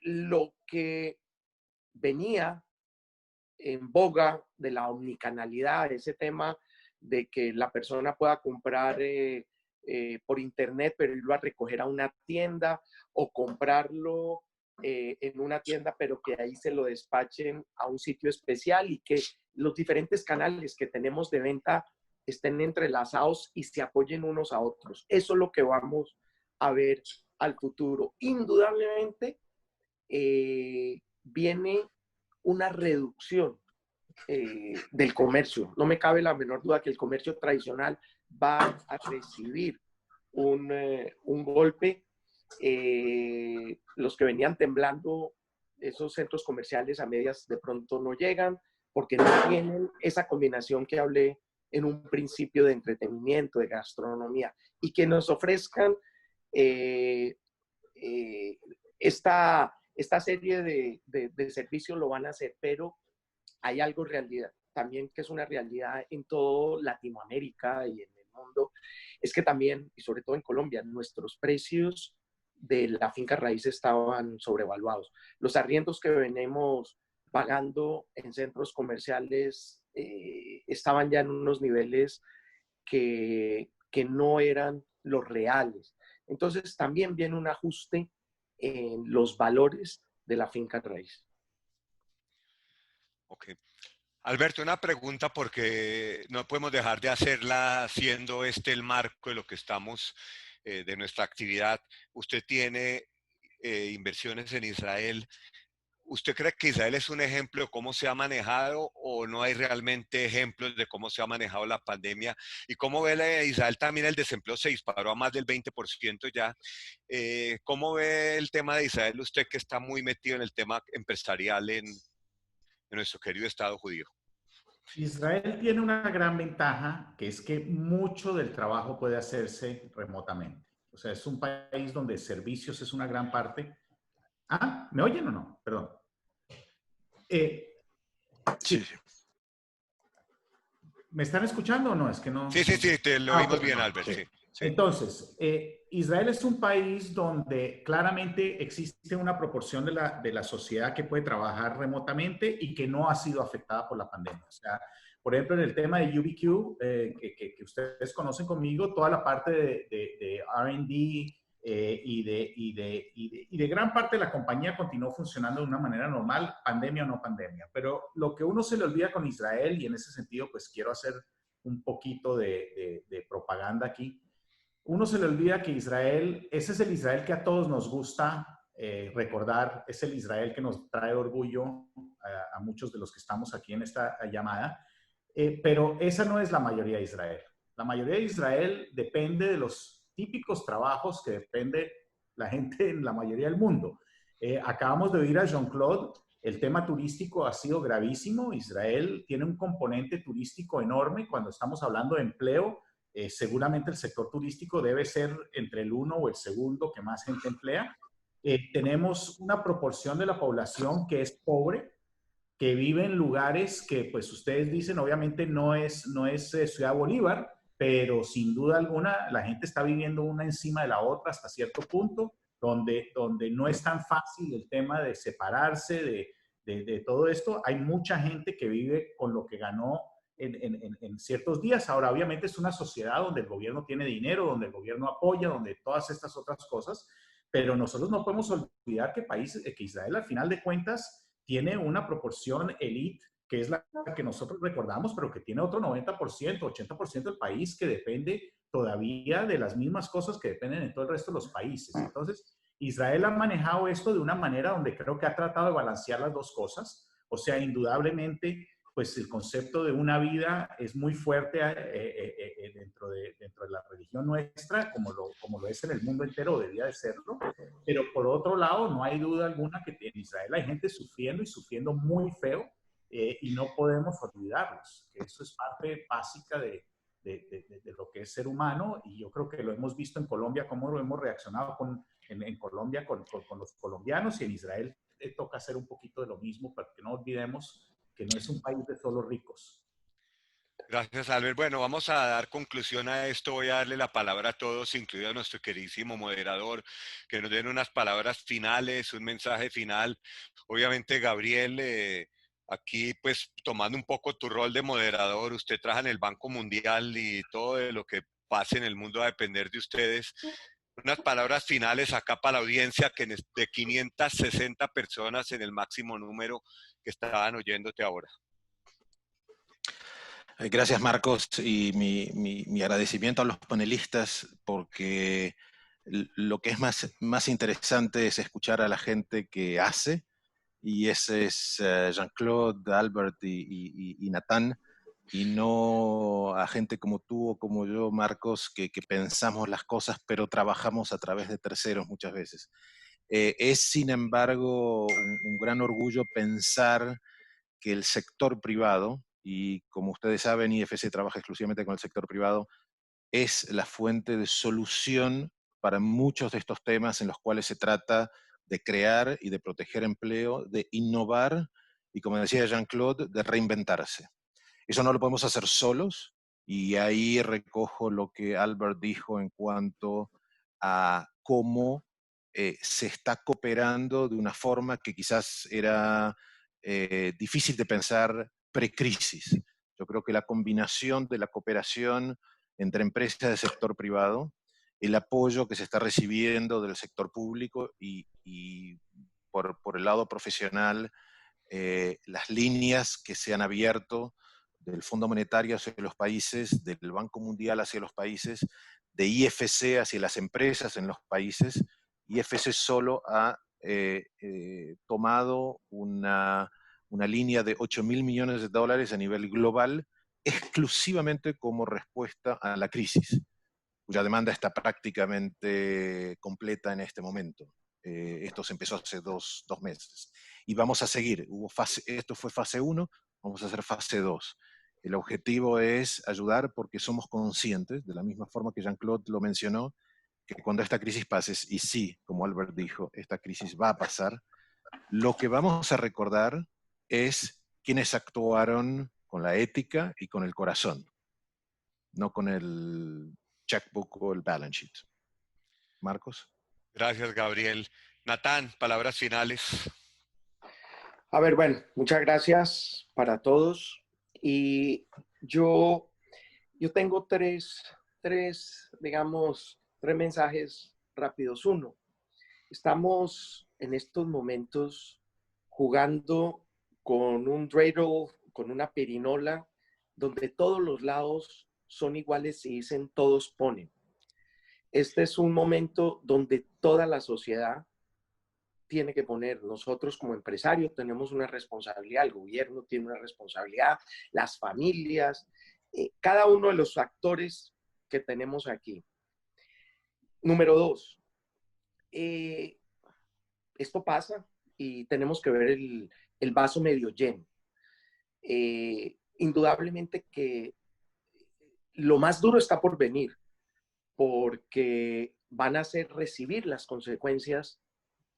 Speaker 6: lo que venía en boga de la omnicanalidad, ese tema de que la persona pueda comprar por internet, pero irlo a recoger a una tienda, o comprarlo en una tienda, pero que ahí se lo despachen a un sitio especial, y que los diferentes canales que tenemos de venta estén entrelazados y se apoyen unos a otros. Eso es lo que vamos a ver al futuro. Indudablemente viene una reducción del comercio. No me cabe la menor duda que el comercio tradicional va a recibir un golpe. Los que venían temblando, esos centros comerciales a medias de pronto no llegan porque no tienen esa combinación que hablé en un principio de entretenimiento, de gastronomía, y que nos ofrezcan esta serie de servicios lo van a hacer, pero hay algo realidad también que es una realidad en toda Latinoamérica y en el mundo, es que también, y sobre todo en Colombia, nuestros precios de la finca raíz estaban sobrevaluados. Los arriendos que venimos pagando en centros comerciales estaban ya en unos niveles que no eran los reales. Entonces también viene un ajuste en los valores de la finca raíz.
Speaker 2: Ok. Alberto, una pregunta porque no podemos dejar de hacerla siendo este el marco de lo que estamos, de nuestra actividad. Usted tiene inversiones en Israel. ¿Usted cree que Israel es un ejemplo de cómo se ha manejado o no hay realmente ejemplos de cómo se ha manejado la pandemia? ¿Y cómo ve Israel también el desempleo se disparó a más del 20% ya? ¿Cómo ve el tema de Israel usted que está muy metido en el tema empresarial en nuestro querido Estado judío?
Speaker 4: Israel tiene una gran ventaja, que es que mucho del trabajo puede hacerse remotamente. O sea, es un país donde servicios es una gran parte. Ah, ¿me oyen o no? Perdón.
Speaker 3: Sí,
Speaker 4: Sí,
Speaker 3: sí.
Speaker 4: ¿me están escuchando o no? Es que
Speaker 2: Sí,
Speaker 4: no.
Speaker 2: sí, sí, te lo
Speaker 4: Ok.
Speaker 2: oímos bien, Albert,
Speaker 3: Sí.
Speaker 2: sí, sí.
Speaker 4: Entonces, Israel es un país donde claramente existe una proporción de la sociedad que puede trabajar remotamente y que no ha sido afectada por la pandemia. O sea, por ejemplo, en el tema de UBQ, que ustedes conocen conmigo, toda la parte de R&D y de gran parte de la compañía continuó funcionando de una manera normal, pandemia o no pandemia. Pero lo que uno se le olvida con Israel, y en ese sentido, pues quiero hacer un poquito de propaganda aquí. Uno se le olvida que Israel, ese es el Israel que a todos nos gusta recordar, es el Israel que nos trae orgullo a muchos de los que estamos aquí en esta llamada, pero esa no es la mayoría de Israel. La mayoría de Israel depende de los típicos trabajos que depende la gente en la mayoría del mundo. Acabamos de oír a Jean-Claude, el tema turístico ha sido gravísimo. Israel tiene un componente turístico enorme cuando estamos hablando de empleo. Seguramente el sector turístico debe ser entre el uno o el segundo que más gente emplea. Tenemos una proporción de la población que es pobre, que vive en lugares que, pues ustedes dicen, obviamente no es Ciudad Bolívar, pero sin duda alguna la gente está viviendo una encima de la otra hasta cierto punto, donde no es tan fácil el tema de separarse de todo esto. Hay mucha gente que vive con lo que ganó en ciertos días. Ahora, obviamente es una sociedad donde el gobierno tiene dinero, donde el gobierno apoya, donde todas estas otras cosas, pero nosotros no podemos olvidar que Israel, al final de cuentas, tiene una proporción elite, que es la que nosotros recordamos, pero que tiene otro 90%, 80% del país que depende todavía de las mismas cosas que dependen en todo el resto de los países. Entonces, Israel ha manejado esto de una manera donde creo que ha tratado de balancear las dos cosas. O sea, indudablemente, pues el concepto de una vida es muy fuerte dentro de la religión nuestra, como lo es en el mundo entero, debía de serlo. Pero por otro lado, no hay duda alguna que en Israel hay gente sufriendo y sufriendo muy feo, y no podemos olvidarlos, que eso es parte básica de lo que es ser humano, y yo creo que lo hemos visto en Colombia, cómo lo hemos reaccionado en Colombia con los colombianos, y en Israel toca hacer un poquito de lo mismo, para que no olvidemos que no es un país de solo ricos.
Speaker 2: Gracias, Albert. Bueno, vamos a dar conclusión a esto. Voy a darle la palabra a todos, incluido a nuestro queridísimo moderador, que nos den unas palabras finales, un mensaje final. Obviamente, Gabriel, aquí pues tomando un poco tu rol de moderador, usted trabaja en el Banco Mundial y todo de lo que pase en el mundo va a depender de ustedes. Unas palabras finales acá para la audiencia que de 560 personas en el máximo número que estaban oyéndote ahora.
Speaker 3: Gracias, Marcos, y mi agradecimiento a los panelistas, porque lo que es más interesante es escuchar a la gente que hace, y ese es Jean-Claude, Albert y Natán, y no a gente como tú o como yo, Marcos, que pensamos las cosas, pero trabajamos a través de terceros muchas veces. Es, sin embargo, un gran orgullo pensar que el sector privado, y como ustedes saben, IFC trabaja exclusivamente con el sector privado, es la fuente de solución para muchos de estos temas en los cuales se trata de crear y de proteger empleo, de innovar y, como decía Jean-Claude, de reinventarse. Eso no lo podemos hacer solos, y ahí recojo lo que Albert dijo en cuanto a cómo se está cooperando de una forma que quizás era difícil de pensar precrisis. Yo creo que la combinación de la cooperación entre empresas del sector privado, el apoyo que se está recibiendo del sector público y por el lado profesional, las líneas que se han abierto del Fondo Monetario hacia los países, del Banco Mundial hacia los países, de IFC hacia las empresas en los países. IFC solo ha tomado una línea de 8.000 millones de dólares a nivel global, exclusivamente como respuesta a la crisis, cuya demanda está prácticamente completa en este momento. Esto se empezó hace dos meses. Y vamos a seguir. Esto fue fase 1, vamos a hacer fase 2. El objetivo es ayudar porque somos conscientes, de la misma forma que Jean-Claude lo mencionó, que cuando esta crisis pase, y sí, como Albert dijo, esta crisis va a pasar, lo que vamos a recordar es quienes actuaron con la ética y con el corazón, no con el checkbook o el balance sheet. Marcos.
Speaker 2: Gracias, Gabriel. Natán, palabras finales.
Speaker 6: A ver, bueno, muchas gracias para todos. Y yo tengo tres mensajes rápidos. Uno, estamos en estos momentos jugando con un dreidel, con una pirinola, donde todos los lados son iguales y dicen todos ponen. Este es un momento donde toda la sociedad tiene que poner. Nosotros como empresarios tenemos una responsabilidad, el gobierno tiene una responsabilidad, las familias, cada uno de los actores que tenemos aquí. Número 2, esto pasa y tenemos que ver el vaso medio lleno. Indudablemente que lo más duro está por venir, porque van a ser recibir las consecuencias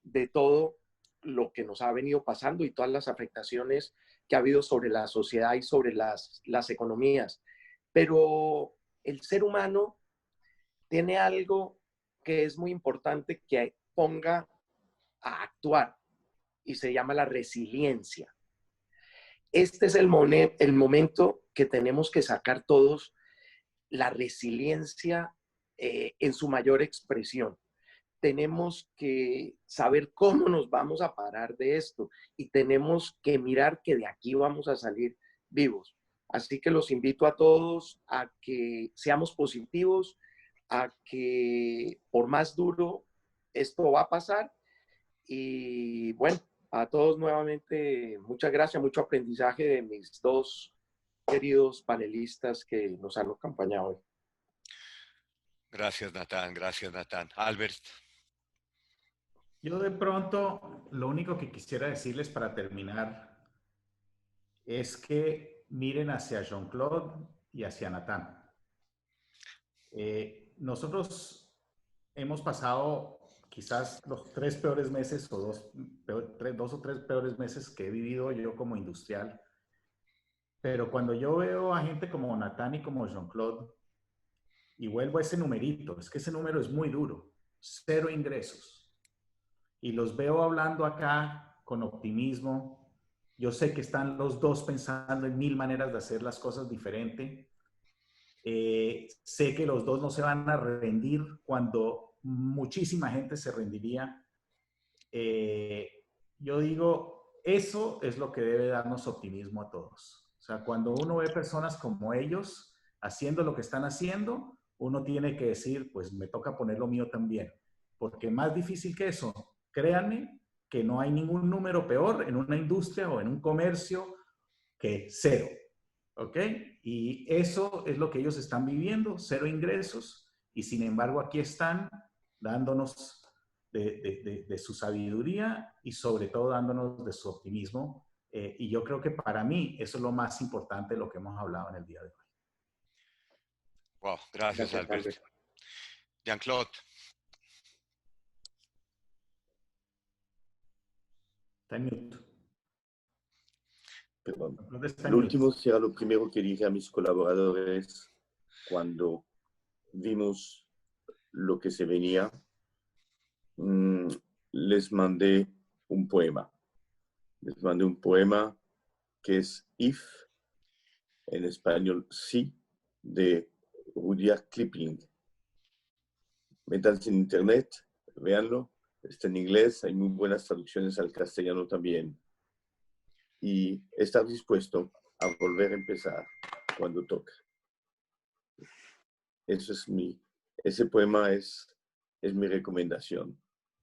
Speaker 6: de todo lo que nos ha venido pasando y todas las afectaciones que ha habido sobre la sociedad y sobre las economías. Pero el ser humano tiene algo que es muy importante que ponga a actuar y se llama la resiliencia. Este es el momento que tenemos que sacar todos la resiliencia en su mayor expresión. Tenemos que saber cómo nos vamos a parar de esto y tenemos que mirar que de aquí vamos a salir vivos. Así que los invito a todos a que seamos positivos, a que por más duro esto va a pasar. Y bueno, a todos nuevamente muchas gracias, mucho aprendizaje de mis dos queridos panelistas que nos han acompañado hoy.
Speaker 2: Gracias, Natán. Gracias, Natán. Albert.
Speaker 4: Yo de pronto, lo único que quisiera decirles para terminar es que miren hacia Jean-Claude y hacia Natán. Nosotros hemos pasado quizás los 3 peores meses o dos o tres peores meses que he vivido yo como industrial. Pero cuando yo veo a gente como Natán y como Jean-Claude, y vuelvo a ese numerito, es que ese número es muy duro, 0 ingresos. Y los veo hablando acá con optimismo. Yo sé que están los dos pensando en 1000 maneras de hacer las cosas diferente. Sé que los dos no se van a rendir cuando muchísima gente se rendiría. Yo digo, eso es lo que debe darnos optimismo a todos. O sea, cuando uno ve personas como ellos haciendo lo que están haciendo, uno tiene que decir, pues me toca poner lo mío también. Porque más difícil que eso, créanme que no hay ningún número peor en una industria o en un comercio que 0. ¿Ok? Y eso es lo que ellos están viviendo, 0 ingresos, y sin embargo aquí están dándonos de su sabiduría y sobre todo dándonos de su optimismo. Y yo creo que para mí eso es lo más importante de lo que hemos hablado en el día de hoy.
Speaker 2: Wow, gracias Albert. Jean-Claude.
Speaker 4: Está en mute.
Speaker 5: Perdón. Lo último será lo primero que dije a mis colaboradores cuando vimos lo que se venía. Les mandé un poema. Les mandé un poema que es If, en español sí, de Rudyard Kipling. Métanse en internet, véanlo, está en inglés, hay muy buenas traducciones al castellano también. y estar dispuesto a volver a empezar cuando toca. Eso es ese poema es mi recomendación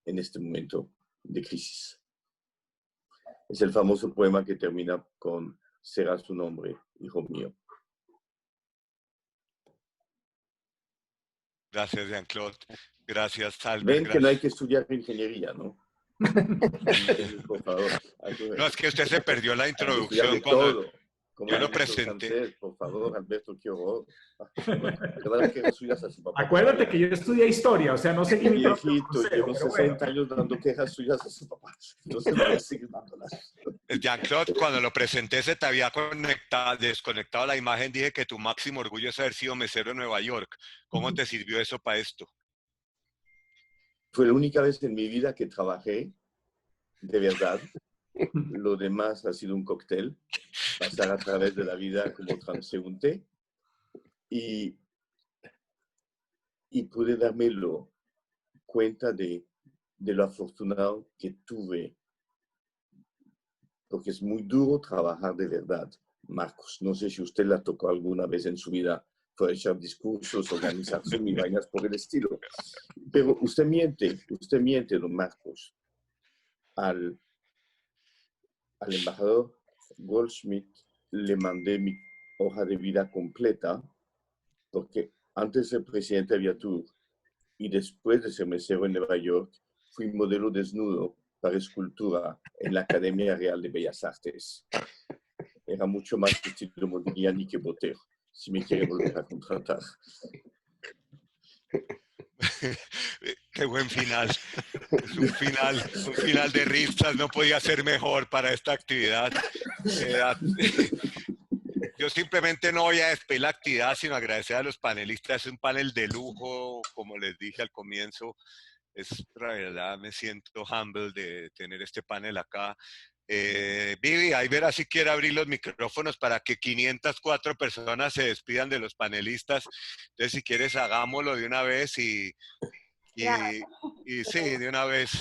Speaker 5: en este momento de crisis. Es el famoso poema que termina con "será su nombre, hijo mío".
Speaker 2: Gracias, Jean-Claude. Gracias, Albert.
Speaker 5: Ven
Speaker 2: gracias.
Speaker 5: que no hay que estudiar ingeniería, ¿no? Por favor.
Speaker 2: No, es que usted se perdió la
Speaker 5: Hay que estudiar
Speaker 2: introducción
Speaker 5: de
Speaker 2: cuando
Speaker 5: todo. Como
Speaker 2: yo lo
Speaker 5: Alberto
Speaker 2: presenté.
Speaker 5: Sánchez, por favor, Alberto, qué horror. ¿Verdad que suyas a su papá?
Speaker 4: Acuérdate que yo estudié historia, o sea, no seguí mi propio
Speaker 5: Viejito,
Speaker 4: consejo,
Speaker 5: llevo
Speaker 4: pero
Speaker 5: 60
Speaker 4: bueno.
Speaker 5: años dando quejas suyas a su papá. Entonces voy a seguir dándolas.
Speaker 2: Jean-Claude, cuando lo presenté se te había desconectado la imagen. Dije que tu máximo orgullo es haber sido mesero en Nueva York. ¿Cómo te sirvió eso para esto?
Speaker 5: Fue la única vez en mi vida que trabajé de verdad. Lo demás ha sido un cóctel, pasar a través de la vida como transeúnte, y pude dármelo cuenta de lo afortunado que tuve, porque es muy duro trabajar de verdad. Marcos, no sé si usted la tocó alguna vez en su vida, fue echar discursos, organizarse y vainas por el estilo, pero usted miente, don Marcos, al embajador Goldschmidt le mandé mi hoja de vida completa, porque antes de ser presidente de Aviatur y después de ser mesero en Nueva York, fui modelo desnudo para escultura en la Academia Real de Bellas Artes. Era mucho más estilo Modigliani que Botero, si me quiere volver a contratar.
Speaker 2: Qué buen final. Es un final de risas. No podía ser mejor para esta actividad. Yo simplemente no voy a despedir la actividad, sino agradecer a los panelistas. Es un panel de lujo, como les dije al comienzo. La verdad, me siento humble de tener este panel acá. Vivi, ahí verás si quiere abrir los micrófonos para que 504 personas se despidan de los panelistas. Entonces, si quieres, hagámoslo de una vez y sí, de una vez.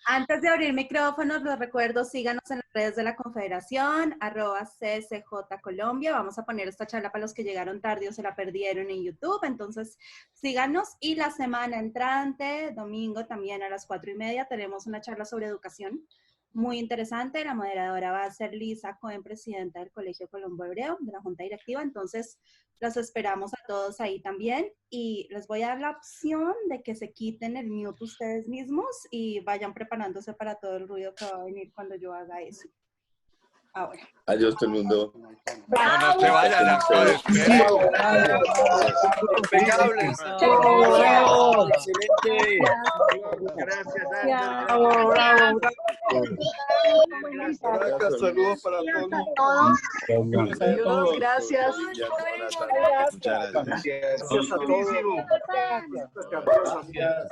Speaker 1: Antes de abrir micrófonos, les recuerdo, síganos en las redes de la Confederación, @CSJ Colombia. Vamos a poner esta charla para los que llegaron tarde o se la perdieron en YouTube. Entonces, síganos. Y la semana entrante, domingo también a las 4:30, tenemos una charla sobre educación muy interesante. La moderadora va a ser Lisa Cohen, presidenta del Colegio Colombo Hebreo, de la Junta Directiva. Entonces, los esperamos a todos ahí también. Y les voy a dar la opción de que se quiten el mute ustedes mismos y vayan preparándose para todo el ruido que va a venir cuando yo haga eso. Ahora.
Speaker 5: Adiós, todo el mundo.
Speaker 2: No se vayan, actores.
Speaker 7: Impecable. Excelente.
Speaker 5: Gracias,
Speaker 7: Bravo, bravo,
Speaker 5: Gracias, saludos para todos.
Speaker 7: Saludos, gracias.
Speaker 3: Muchas gracias.
Speaker 7: Gracias a todos.
Speaker 4: Gracias.